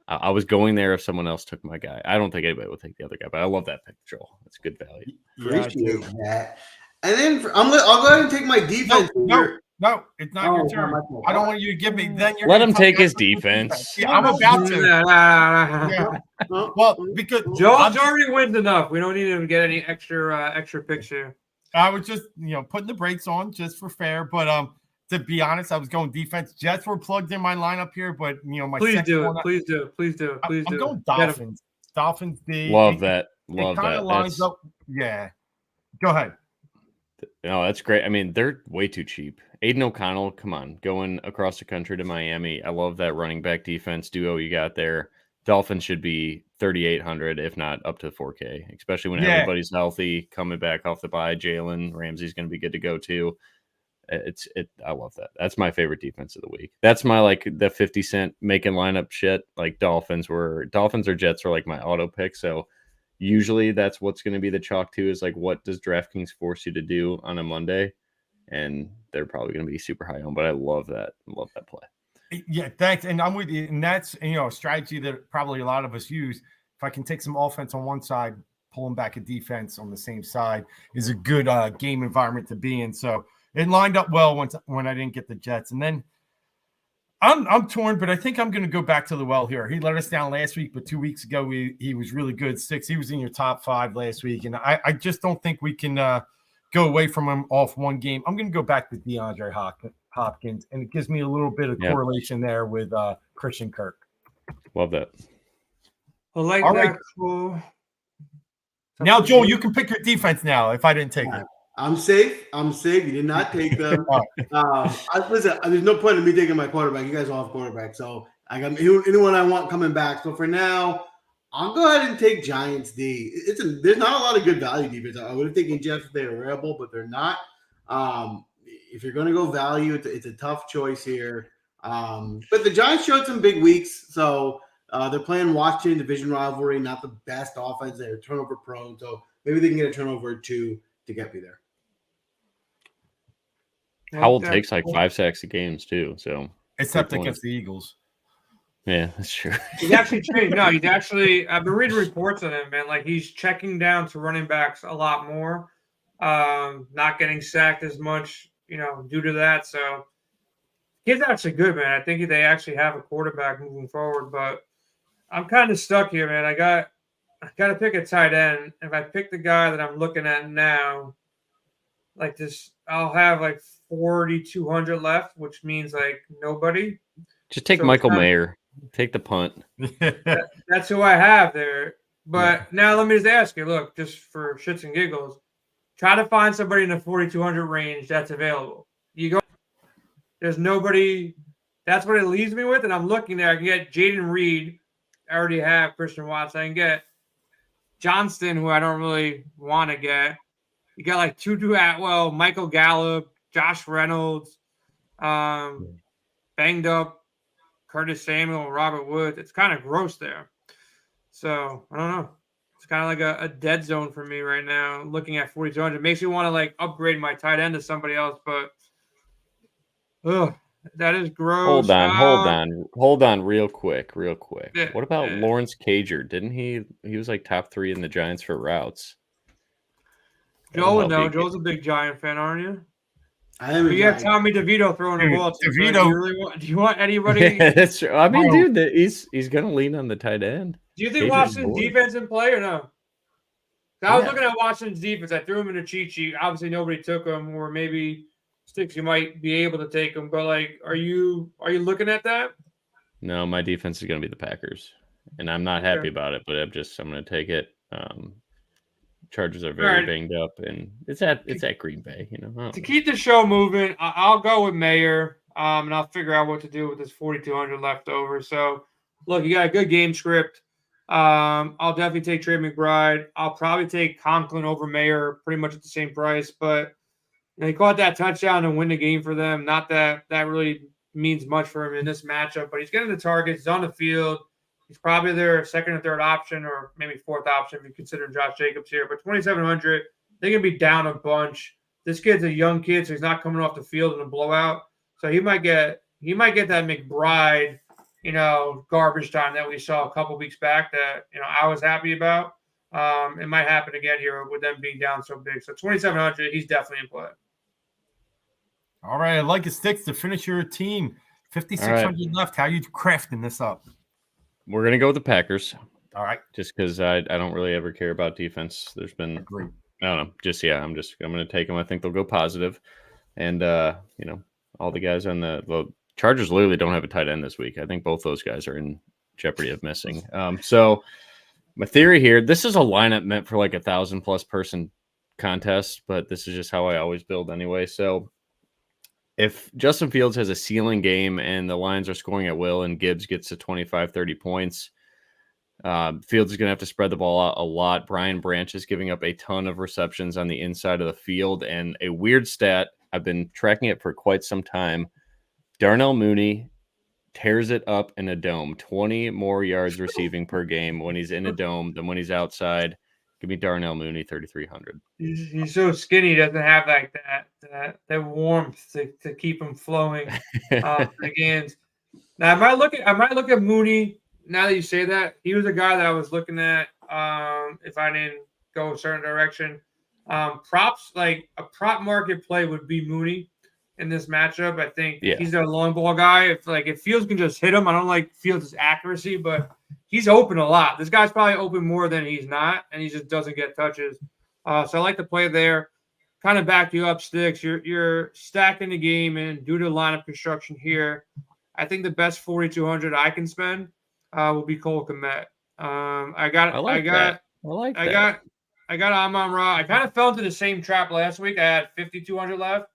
I was going there if someone else took my guy. I don't think anybody will take the other guy, but I love that pick, Joel. It's good value. Appreciate that. And then I'll go ahead and take my defense. No, it's not your turn. I don't want you to give me. Then you're let him take his defense. Yeah, I'm about to. Yeah. Well, because Joel's already wins enough. We don't need him to get any extra picks here. I was just putting the brakes on just for fair, but to be honest, I was going defense. Jets were plugged in my lineup here, but my please do it. I'm going Dolphins. Dolphins D. Love that. It kind of lines up. Yeah. Go ahead. No, that's great. I mean, they're way too cheap. Aiden O'Connell, come on, going across the country to Miami. I love that running back defense duo you got there. Dolphins should be 3,800, if not up to 4K, especially when everybody's healthy, coming back off the bye. Jalen Ramsey's going to be good to go too. I love that. That's my favorite defense of the week. That's my the 50 cent making lineup shit. Like Dolphins or Jets are like my auto pick. So usually that's what's going to be the chalk too, is like, what does DraftKings force you to do on a Monday? And they're probably going to be super high on, but I love that. I love that play. Yeah, thanks. And I'm with you. And that's, a strategy that probably a lot of us use. If I can take some offense on one side, pulling back a defense on the same side is a good game environment to be in. So it lined up well when I didn't get the Jets. And then I'm torn, but I think I'm going to go back to the well here. He let us down last week, but 2 weeks ago, he was really good. He was in your top 5 last week. And I just don't think we can go away from him off one game. I'm going to go back to DeAndre Hopkins, and it gives me a little bit of correlation there with Christian Kirk. Love that. I like all that. Right. Cool. Now, Joel, you can pick your defense now if I didn't take it. I'm safe. You did not take them. Listen, there's no point in me taking my quarterback. You guys all have quarterback. So I got anyone I want coming back. So for now, I'll go ahead and take Giants D. There's not a lot of good value defense. I would have taken Jets if they were available, but they're not. If you're going to go value, it's a tough choice here. But the Giants showed some big weeks. So they're playing Washington, division rivalry, not the best offense. They're turnover prone. So maybe they can get a turnover or 2 to get me there. Howell takes like 5 sacks a games too. So except against the Eagles. Yeah, that's true. He's actually changed. No, he's actually. I've been reading reports on him, man. Like he's checking down to running backs a lot more, not getting sacked as much, due to that. So he's actually good, man. I think they actually have a quarterback moving forward, but I'm kind of stuck here, man. I got to pick a tight end. If I pick the guy that I'm looking at now, like this, I'll have like 4,200 left, which means like nobody. Just take Michael Mayer. Take the punt. That's who I have there. But now let me just ask you, look, just for shits and giggles, try to find somebody in the 4,200 range that's available. You go, there's nobody. That's what it leaves me with. And I'm looking there. I can get Jaden Reed. I already have Christian Watson. I can get Johnston, who I don't really want to get. You got like Tutu Atwell, Michael Gallup, Josh Reynolds, banged up Curtis Samuel, Robert Woods. It's kind of gross there. So I don't know. It's kind of like a dead zone for me right now. Looking at 4,200, it makes me want to like upgrade my tight end to somebody else, but that is gross. Hold on, real quick. Yeah, what about Lawrence Cager? Didn't he was like top 3 in the Giants for routes? Joel would know. Joel's a big Giant fan, aren't you? You have Tommy DeVito throwing the ball. DeVito. Do you want anybody? Yeah, that's true. I mean, dude, he's going to lean on the tight end. Do you think Washington's defense in play or no? I was looking at Washington's defense. I threw him in a cheat sheet. Obviously, nobody took him, or maybe Sticks, you might be able to take him. But like, are you looking at that? No, my defense is going to be the Packers, and I'm not happy about it, but I'm going to take it. Chargers are very banged up, and it's at Green Bay. To keep the show moving, I'll go with Mayer, and I'll figure out what to do with this 4,200 left over. So, look, you got a good game script. I'll definitely take Trey McBride. I'll probably take Conklin over Mayer, pretty much at the same price. But he caught that touchdown and win the game for them. Not that really means much for him in this matchup, but he's getting the targets. He's on the field. He's probably their second or third option, or maybe fourth option if you consider Josh Jacobs here. But 2,700, they're going to be down a bunch. This kid's a young kid, so he's not coming off the field in a blowout. So he might get that McBride, garbage time that we saw a couple weeks back that, I was happy about. It might happen again here with them being down so big. So 2,700, he's definitely in play. All right, I'd like it sticks to finish your team. 5,600 left. How are you crafting this up? We're going to go with the Packers. All right. Just because I don't really ever care about defense. There's been, I don't know. I'm going to take them. I think they'll go positive. And, all the guys on the Chargers literally don't have a tight end this week. I think both those guys are in jeopardy of missing. So my theory here, this is a lineup meant for like 1,000+ person contest, but this is just how I always build anyway. So if Justin Fields has a ceiling game and the Lions are scoring at will and Gibbs gets to 25, 30 points, Fields is going to have to spread the ball out a lot. Brian Branch is giving up a ton of receptions on the inside of the field. And a weird stat, I've been tracking it for quite some time. Darnell Mooney tears it up in a dome. 20 more yards receiving per game when he's in a dome than when he's outside. Give me Darnell Mooney, 3,300. He's so skinny, he doesn't have like that warmth to keep him flowing for the games. Now, I might look at Mooney. Now that you say that, he was a guy that I was looking at. If I didn't go a certain direction, props, like a prop market play would be Mooney in this matchup. I think he's a long ball guy. If Fields can just hit him, I don't like Fields' accuracy, but he's open a lot. This guy's probably open more than he's not, and he just doesn't get touches. So I like to play there. Kind of back you up, Sticks. You're stacking the game, and due to lineup construction here, I think the best 4,200 I can spend will be Cole Kmet. I got Amon-Ra. I kind of fell into the same trap last week. I had 5,200 left,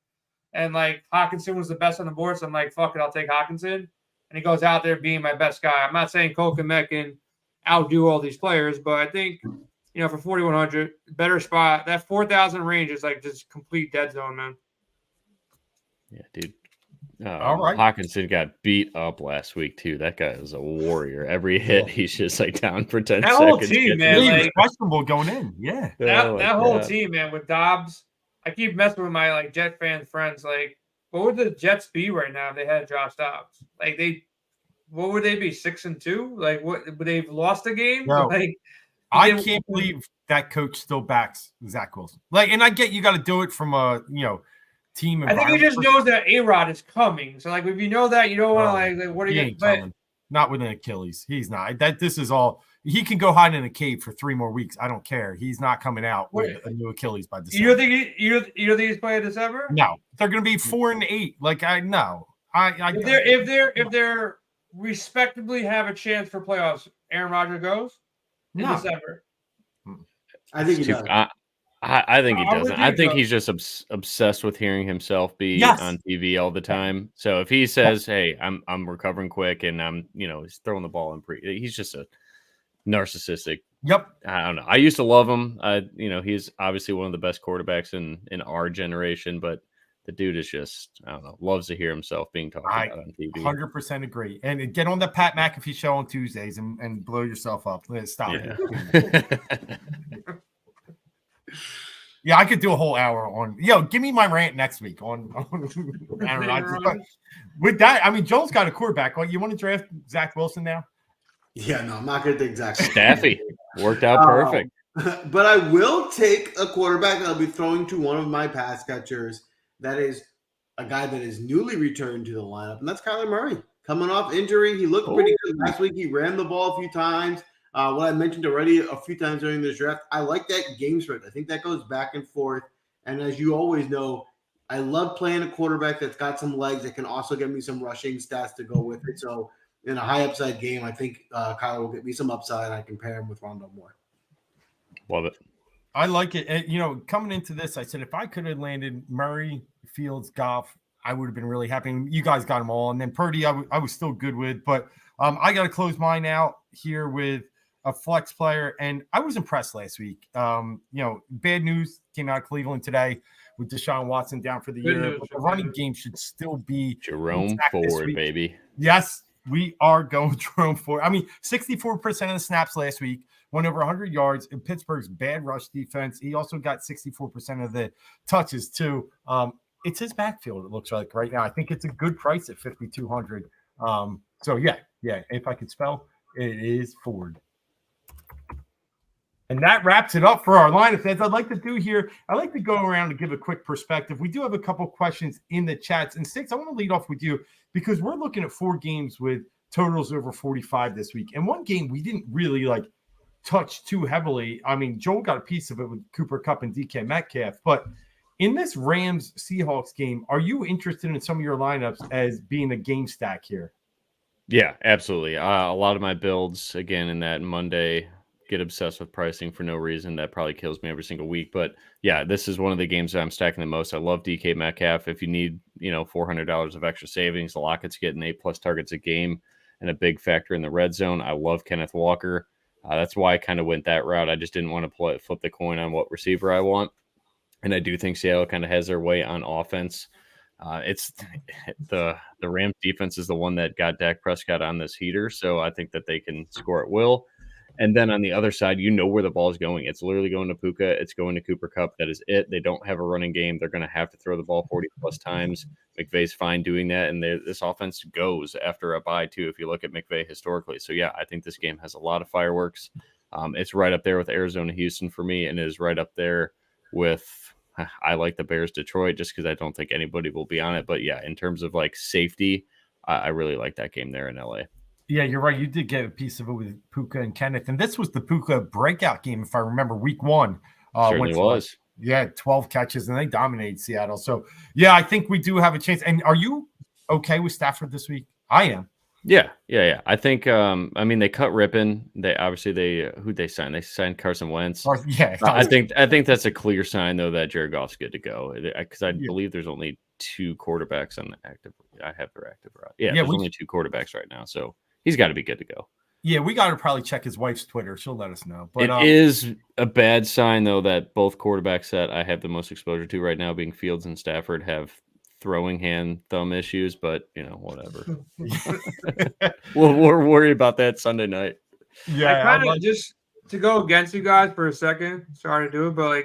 and Hockenson was the best on the board, so I'm like, fuck it, I'll take Hockenson. And he goes out there being my best guy. I'm not saying Cole Kmet can outdo all these players, but I think, for 4,100, better spot. That 4,000 range is just complete dead zone, man. Yeah, dude. All right. Hockenson got beat up last week, too. That guy is a warrior. Every hit, he's just down for 10 that seconds. Whole team, man. He was questionable going in. Yeah. That whole team, man, with Dobbs. I keep messing with my Jet fan friends. What would the Jets be right now if they had Josh Dobbs? What would they be? 6-2? What would they've lost a game? No. I can't believe that coach still backs Zach Wilson. And I get you got to do it from a team. I think he just knows that A-Rod is coming. So if you know that, you don't want to what are you? But not with an Achilles. He's not. This is all. He can go hide in a cave for 3 more weeks. I don't care. He's not coming out with a new Achilles by December. You don't think he's playing December? No, they're going to be 4-8. If they're respectably have a chance for playoffs, Aaron Rodgers goes in December. I think he does. I think he doesn't. I think he's just obsessed with hearing himself be on TV all the time. So if he says, "Hey, I'm recovering quick," and he's throwing the ball he's just a narcissistic. Yep. I don't know. I used to love him. He's obviously one of the best quarterbacks in our generation, but the dude is just, I don't know, loves to hear himself being talked about on TV. 100% agree. And get on the Pat McAfee show on Tuesdays and blow yourself up. Stop it. Yeah, I could do a whole hour on. Give me my rant next week on Aaron Rodgers. But with that, Joel's got a quarterback. You want to draft Zach Wilson now? Yeah, no, I'm not going to take Zach Wilson. Staffy worked out perfect. But I will take a quarterback that I'll be throwing to one of my pass catchers. That is a guy that is newly returned to the lineup, and that's Kyler Murray. Coming off injury, he looked pretty good last week. He ran the ball a few times. What I mentioned already a few times during this draft, I like that game spread. I think that goes back and forth. And as you always know, I love playing a quarterback that's got some legs that can also give me some rushing stats to go with it. So in a high upside game. I think Kyler will get me some upside. I can pair him with Rondale Moore. Love it. I like it. And, coming into this, I said if I could have landed Murray, Fields, Goff, I would have been really happy. You guys got them all. And then Purdy, I was still good with. But I got to close mine out here with a flex player. And I was impressed last week. Bad news came out of Cleveland today with Deshaun Watson down for the year. But the running game should still be Jerome Ford, baby. Yes, we are going Jerome Ford. 64% of the snaps last week, went over 100 yards in Pittsburgh's bad rush defense. He also got 64% of the touches too. It's his backfield, it looks like right now. I think it's a good price at 5,200. So yeah. If I could spell, it is Ford. And that wraps it up for our lineup. As I'd like to do here, I like to go around and give a quick perspective. We do have a couple questions in the chats. And Six, I want to lead off with you because we're looking at 4 games with totals over 45 this week. And one game we didn't really touch too heavily. Joel got a piece of it with Cooper Kupp and DK Metcalf. But in this Rams-Seahawks game, are you interested in some of your lineups as being a game stack here? Yeah, absolutely. A lot of my builds, again, in that Monday, get obsessed with pricing for no reason. That probably kills me every single week. But yeah, this is one of the games that I'm stacking the most. I love DK Metcalf. If you need, $400 of extra savings, the Lockett's getting 8+ targets a game and a big factor in the red zone. I love Kenneth Walker. That's why I kind of went that route. I just didn't want to flip the coin on what receiver I want. And I do think Seattle kind of has their way on offense. It's the Rams defense is the one that got Dak Prescott on this heater. So I think that they can score at will. And then on the other side, where the ball is going. It's literally going to Puka. It's going to Cooper Kupp. That is it. They don't have a running game. They're going to have to throw the ball 40+ times. McVay's fine doing that. And this offense goes after a bye, too, if you look at McVay historically. So, yeah, I think this game has a lot of fireworks. It's right up there with Arizona-Houston for me, and it is right up there with I like the Bears-Detroit just because I don't think anybody will be on it. But, yeah, in terms of, safety, I really like that game there in L.A. Yeah, you're right. You did get a piece of it with Puka and Kenneth. And this was the Puka breakout game, if I remember, week 1. Certainly was. 12 catches, and they dominated Seattle. So, yeah, I think we do have a chance. And are you okay with Stafford this week? I am. Yeah. I think, they cut Rippon. Who'd they sign? They signed Carson Wentz. Yeah. I think that's a clear sign, though, that Jared Goff's good to go. Because I believe there's only 2 quarterbacks on the active. I have their active route. Yeah, there's only 2 quarterbacks right now. So, he's got to be good to go. Yeah, we got to probably check his wife's Twitter. She'll let us know. But it is a bad sign, though, that both quarterbacks that I have the most exposure to right now, being Fields and Stafford, have throwing hand thumb issues. But, whatever. We'll worry about that Sunday night. Yeah, I kind of just to go against you guys for a second. Sorry to do it, but I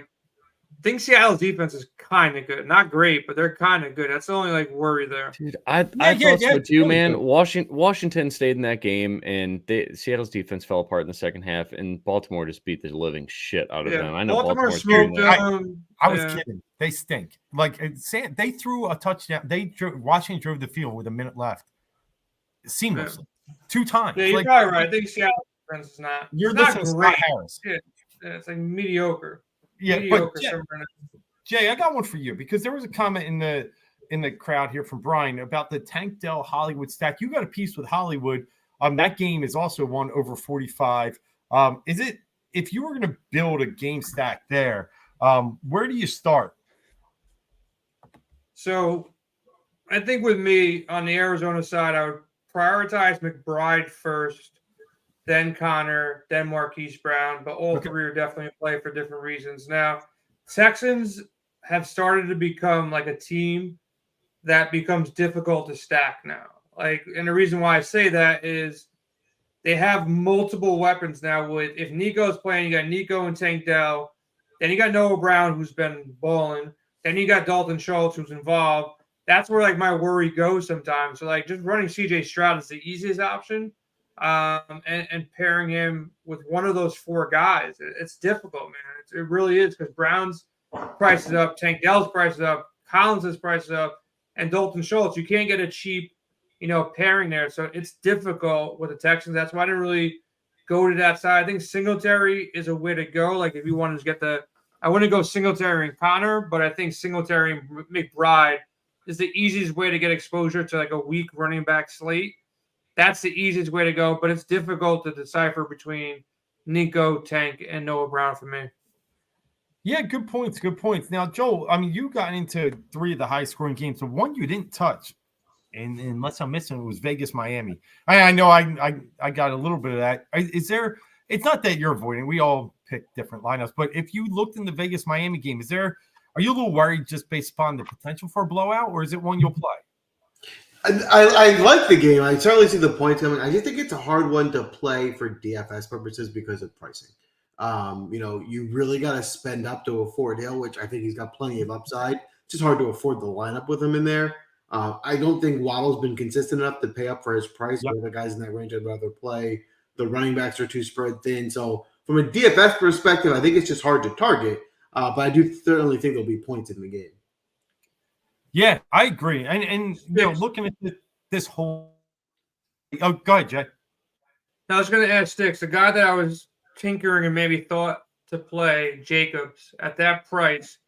think Seattle's defense is kind of good. Not great, but they're kind of good. That's the only worry there. Dude, I thought so too, man. Washington stayed in that game, and Seattle's defense fell apart in the second half, and Baltimore just beat the living shit out of them. I know Baltimore smoked them. I was kidding. They stink. They threw a touchdown. Washington drove the field with a minute left, seamlessly, 2 times. Yeah, you're probably right. I think Seattle's defense is not. You're not great. Harris. It's mediocre. Yeah, but Jay, I got one for you because there was a comment in the crowd here from Brian about the Tank Dell Hollywood stack. You got a piece with Hollywood. That game is also one over 45. Is it if you were going to build a game stack there? Where do you start? So, I think with me on the Arizona side, I would prioritize McBride first, then Connor, then Marquise Brown, but all 3 are definitely in play for different reasons. Now, Texans have started to become a team that becomes difficult to stack now. And the reason why I say that is they have multiple weapons now. If Nico's playing, you got Nico and Tank Dell. Then you got Noah Brown, who's been balling. Then you got Dalton Schultz, who's involved. That's where my worry goes sometimes. So just running CJ Stroud is the easiest option. And pairing him with one of those 4 guys, it's difficult, man. It really is because Brown's price is up, Tank Dell's price is up, Collins' price is up, and Dalton Schultz. You can't get a cheap, pairing there. So it's difficult with the Texans. That's why I didn't really go to that side. I think Singletary is a way to go. If you wanted to get I wouldn't go Singletary and Connor, but I think Singletary and McBride is the easiest way to get exposure to a weak running back slate. that's the easiest way to go, but it's difficult to decipher between Nico, Tank, and Noah Brown for me. Yeah, good points. Good points. Now, Joel, I mean, you got into 3 of the high scoring games. The one you didn't touch, and unless I'm missing, it was Vegas, Miami. I know I got a little bit of that. Is there? It's not that you're avoiding. We all pick different lineups, but if you looked in the Vegas Miami game, are you a little worried just based upon the potential for a blowout, or is it one you'll play? I like the game. I certainly see the points coming. I just think it's a hard one to play for DFS purposes because of pricing. You really got to spend up to afford Hill, which I think he's got plenty of upside. It's just hard to afford the lineup with him in there. I don't think Waddle's been consistent enough to pay up for his price. Yep. The other guys in that range I'd rather play. The running backs are too spread thin. So from a DFS perspective, I think it's just hard to target. But I do certainly think there'll be points in the game. Yeah, I agree. And looking at this whole – oh, go ahead, Jay. Now, I was going to ask Sticks, the guy that I was tinkering and maybe thought to play, Jacobs, at that price,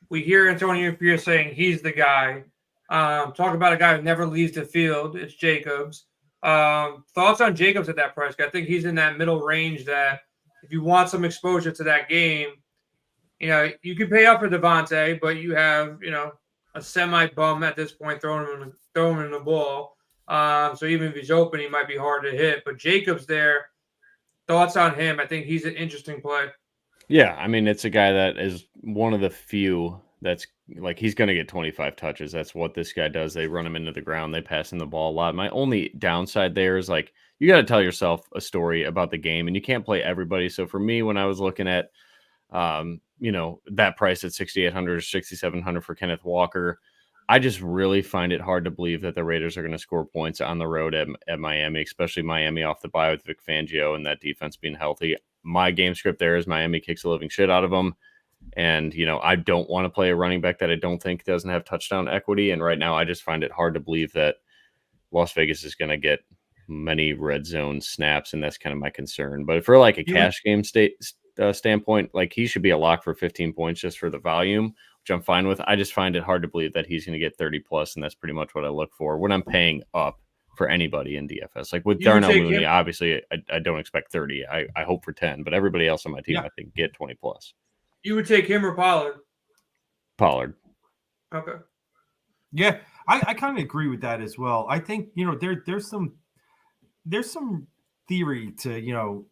we hear Antonio Pierce saying he's the guy. Talk about a guy who never leaves the field. It's Jacobs. Thoughts on Jacobs at that price? I think he's in that middle range that if you want some exposure to that game, you can pay up for Devontae, but you have, a semi-bum at this point throwing him in the ball. So even if he's open, he might be hard to hit. But Jacobs there, thoughts on him? I think he's an interesting play. Yeah, I mean, it's a guy that is one of the few that's like he's going to get 25 touches. That's what this guy does. They run him into the ground. They pass him the ball a lot. My only downside there is like you got to tell yourself a story about the game, and you can't play everybody. So for me, when I was looking at that price at 6,800 or 6,700 for Kenneth Walker, I just really find it hard to believe that the Raiders are going to score points on the road at Miami, especially Miami off the bye with Vic Fangio and that defense being healthy. My game script there is Miami kicks the living shit out of them. And, I don't want to play a running back that I don't think doesn't have touchdown equity. And right now I just find it hard to believe that Las Vegas is going to get many red zone snaps. And that's kind of my concern. But for like a cash game standpoint, like he should be a lock for 15 points just for the volume, which I'm fine with. I just find it hard to believe that he's going to get 30 plus. And that's pretty much what I look for when I'm paying up for anybody in DFS. Like with Darnell Mooney, obviously I don't expect 30. I hope for 10, but everybody else on my team, I think get 20 plus. You would take him or Pollard? Okay. Yeah, I kind of agree with that as well. I think, there's some theory to,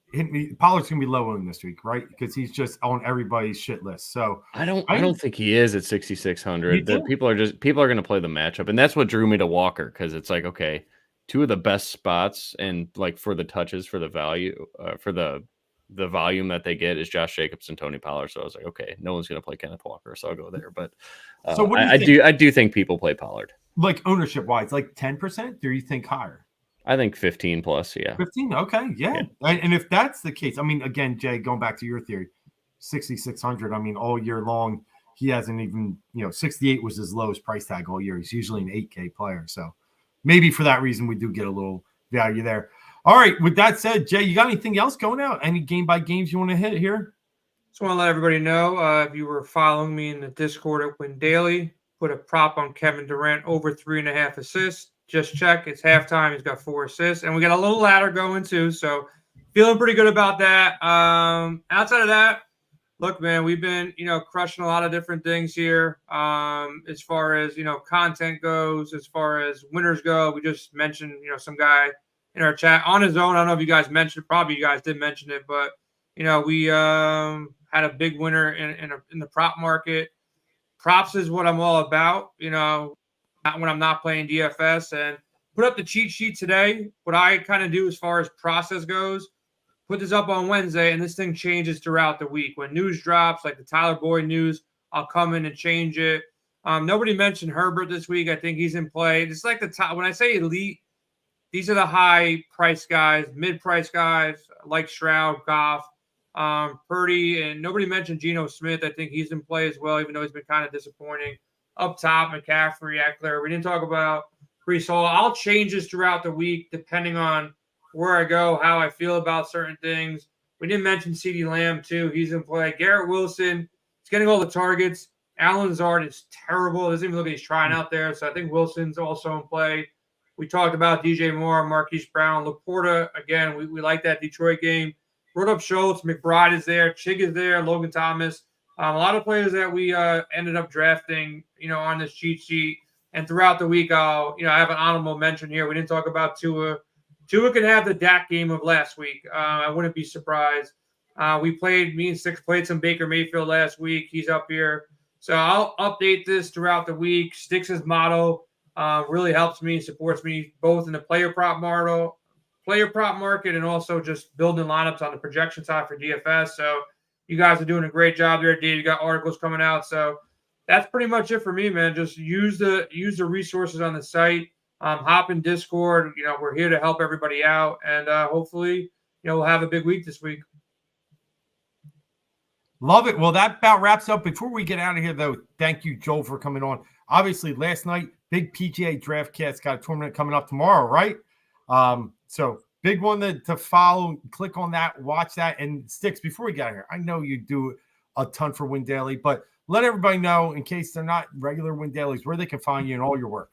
Pollard's going to be low on this week, right? Because he's just on everybody's shit list. So I don't think he is at 6,600. People are going to play the matchup. And that's what drew me to Walker. Because it's like, okay, two of the best spots and like for the touches, for the value, for the volume that they get is Josh Jacobs and Tony Pollard. So I was like, okay, no one's going to play Kenneth Walker, so I'll go there. But so what I do think people play Pollard. Like ownership wise, like 10%? Do you think higher? I think 15 plus. Yeah. 15. Okay. Yeah. And if that's the case, I mean, again, Jay, going back to your theory, 6,600. I mean, all year long, he hasn't even, 68 was his lowest price tag all year. He's usually an 8K player. So maybe for that reason, we do get a little value there. All right. With that said, Jay, you got anything else going out? Any game by games you want to hit here? Just want to let everybody know if you were following me in the Discord at Win Daily, put a prop on Kevin Durant over 3.5 assists. Just check. It's halftime. He's got 4 assists. And we got a little ladder going too. So feeling pretty good about that. Outside of that, look, man, we've been, crushing a lot of different things here. As far as, content goes, as far as winners go, we just mentioned, some guy in our chat on his own. I don't know if you guys mentioned it. Probably you guys did mention it, but we had a big winner in the prop market. Props is what I'm all about. Not when I'm not playing DFS, and put up the cheat sheet today. What I kind of do as far as process goes, put this up on Wednesday, and this thing changes throughout the week. When news drops, like the Tyler Boyd news, I'll come in and change it. Nobody mentioned Herbert this week. I think he's in play. It's like the top. When I say elite, these are the high price guys, mid price guys like Stroud, Goff, Purdy, and nobody mentioned Geno Smith. I think he's in play as well, even though he's been kind of disappointing. Up top, McCaffrey, Eckler. We didn't talk about Breece Hall. I'll change this throughout the week depending on where I go, how I feel about certain things. We didn't mention CeeDee Lamb, too. He's in play. Garrett Wilson, he's getting all the targets. Alan Lazard is terrible. Doesn't even look like he's trying out there. So I think Wilson's also in play. We talked about DJ Moore, Marquise Brown, Laporta. Again, we like that Detroit game. Brought up Schultz, McBride is there, Chig is there, Logan Thomas. A lot of players that we ended up drafting, on this cheat sheet. And throughout the week, I have an honorable mention here. We didn't talk about Tua. Tua can have the Dak game of last week. I wouldn't be surprised. Me and Six played some Baker Mayfield last week. He's up here. So I'll update this throughout the week. Sticks' motto really helps me, supports me both in the player prop market, and also just building lineups on the projection side for DFS. So you guys are doing a great job there, Dave. You got articles coming out. So that's pretty much it for me, man. Just use the resources on the site. Hop in Discord. We're here to help everybody out, and hopefully, we'll have a big week this week. Love it. Well, that about wraps up. Before we get out of here, though, thank you, Joel, for coming on. Obviously, last night, big PGA DraftKings got a tournament coming up tomorrow, right? So big one to follow. Click on that, watch that, and Sticks. Before we get out of here, I know you do a ton for Win Daily, but let everybody know, in case they're not regular Win Dailies, where they can find you and all your work.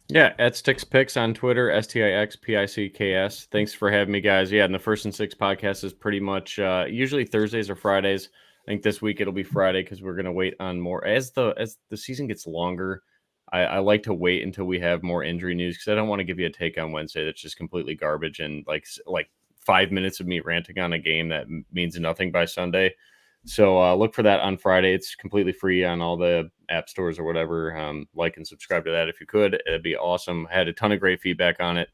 Yeah, at StixPicks on Twitter, STIXPICKS. Thanks for having me, guys. Yeah, and the First and Six podcast is pretty much usually Thursdays or Fridays. I think this week it'll be Friday because we're going to wait on more. As the season gets longer, I like to wait until we have more injury news because I don't want to give you a take on Wednesday that's just completely garbage and like 5 minutes of me ranting on a game that means nothing by Sunday. So look for that on Friday. It's completely free on all the app stores or whatever. Like and subscribe to that if you could. It'd be awesome. I had a ton of great feedback on it.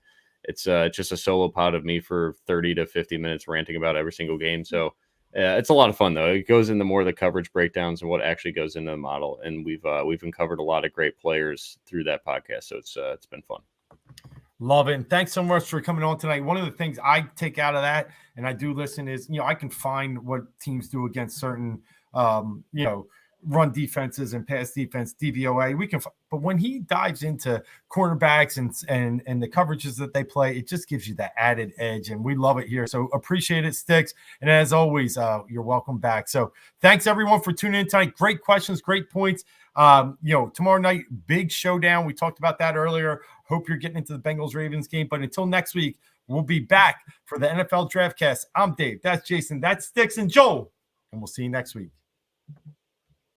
It's just a solo pod of me for 30 to 50 minutes ranting about every single game. So it's a lot of fun, though. It goes into more of the coverage breakdowns and what actually goes into the model. And we've uncovered a lot of great players through that podcast. So it's been fun. Love it. And thanks so much for coming on tonight. One of the things I take out of that, and I do listen, is, I can find what teams do against certain, run defenses and pass defense, DVOA. But when he dives into cornerbacks and the coverages that they play, it just gives you that added edge, and we love it here. So appreciate it, Sticks. And as always, you're welcome back. So thanks everyone for tuning in tonight. Great questions, great points. Tomorrow night, big showdown. We talked about that earlier. Hope you're getting into the Bengals-Ravens game. But until next week, we'll be back for the NFL DraftCast. I'm Dave. That's Jason. That's Sticks and Joel. And we'll see you next week.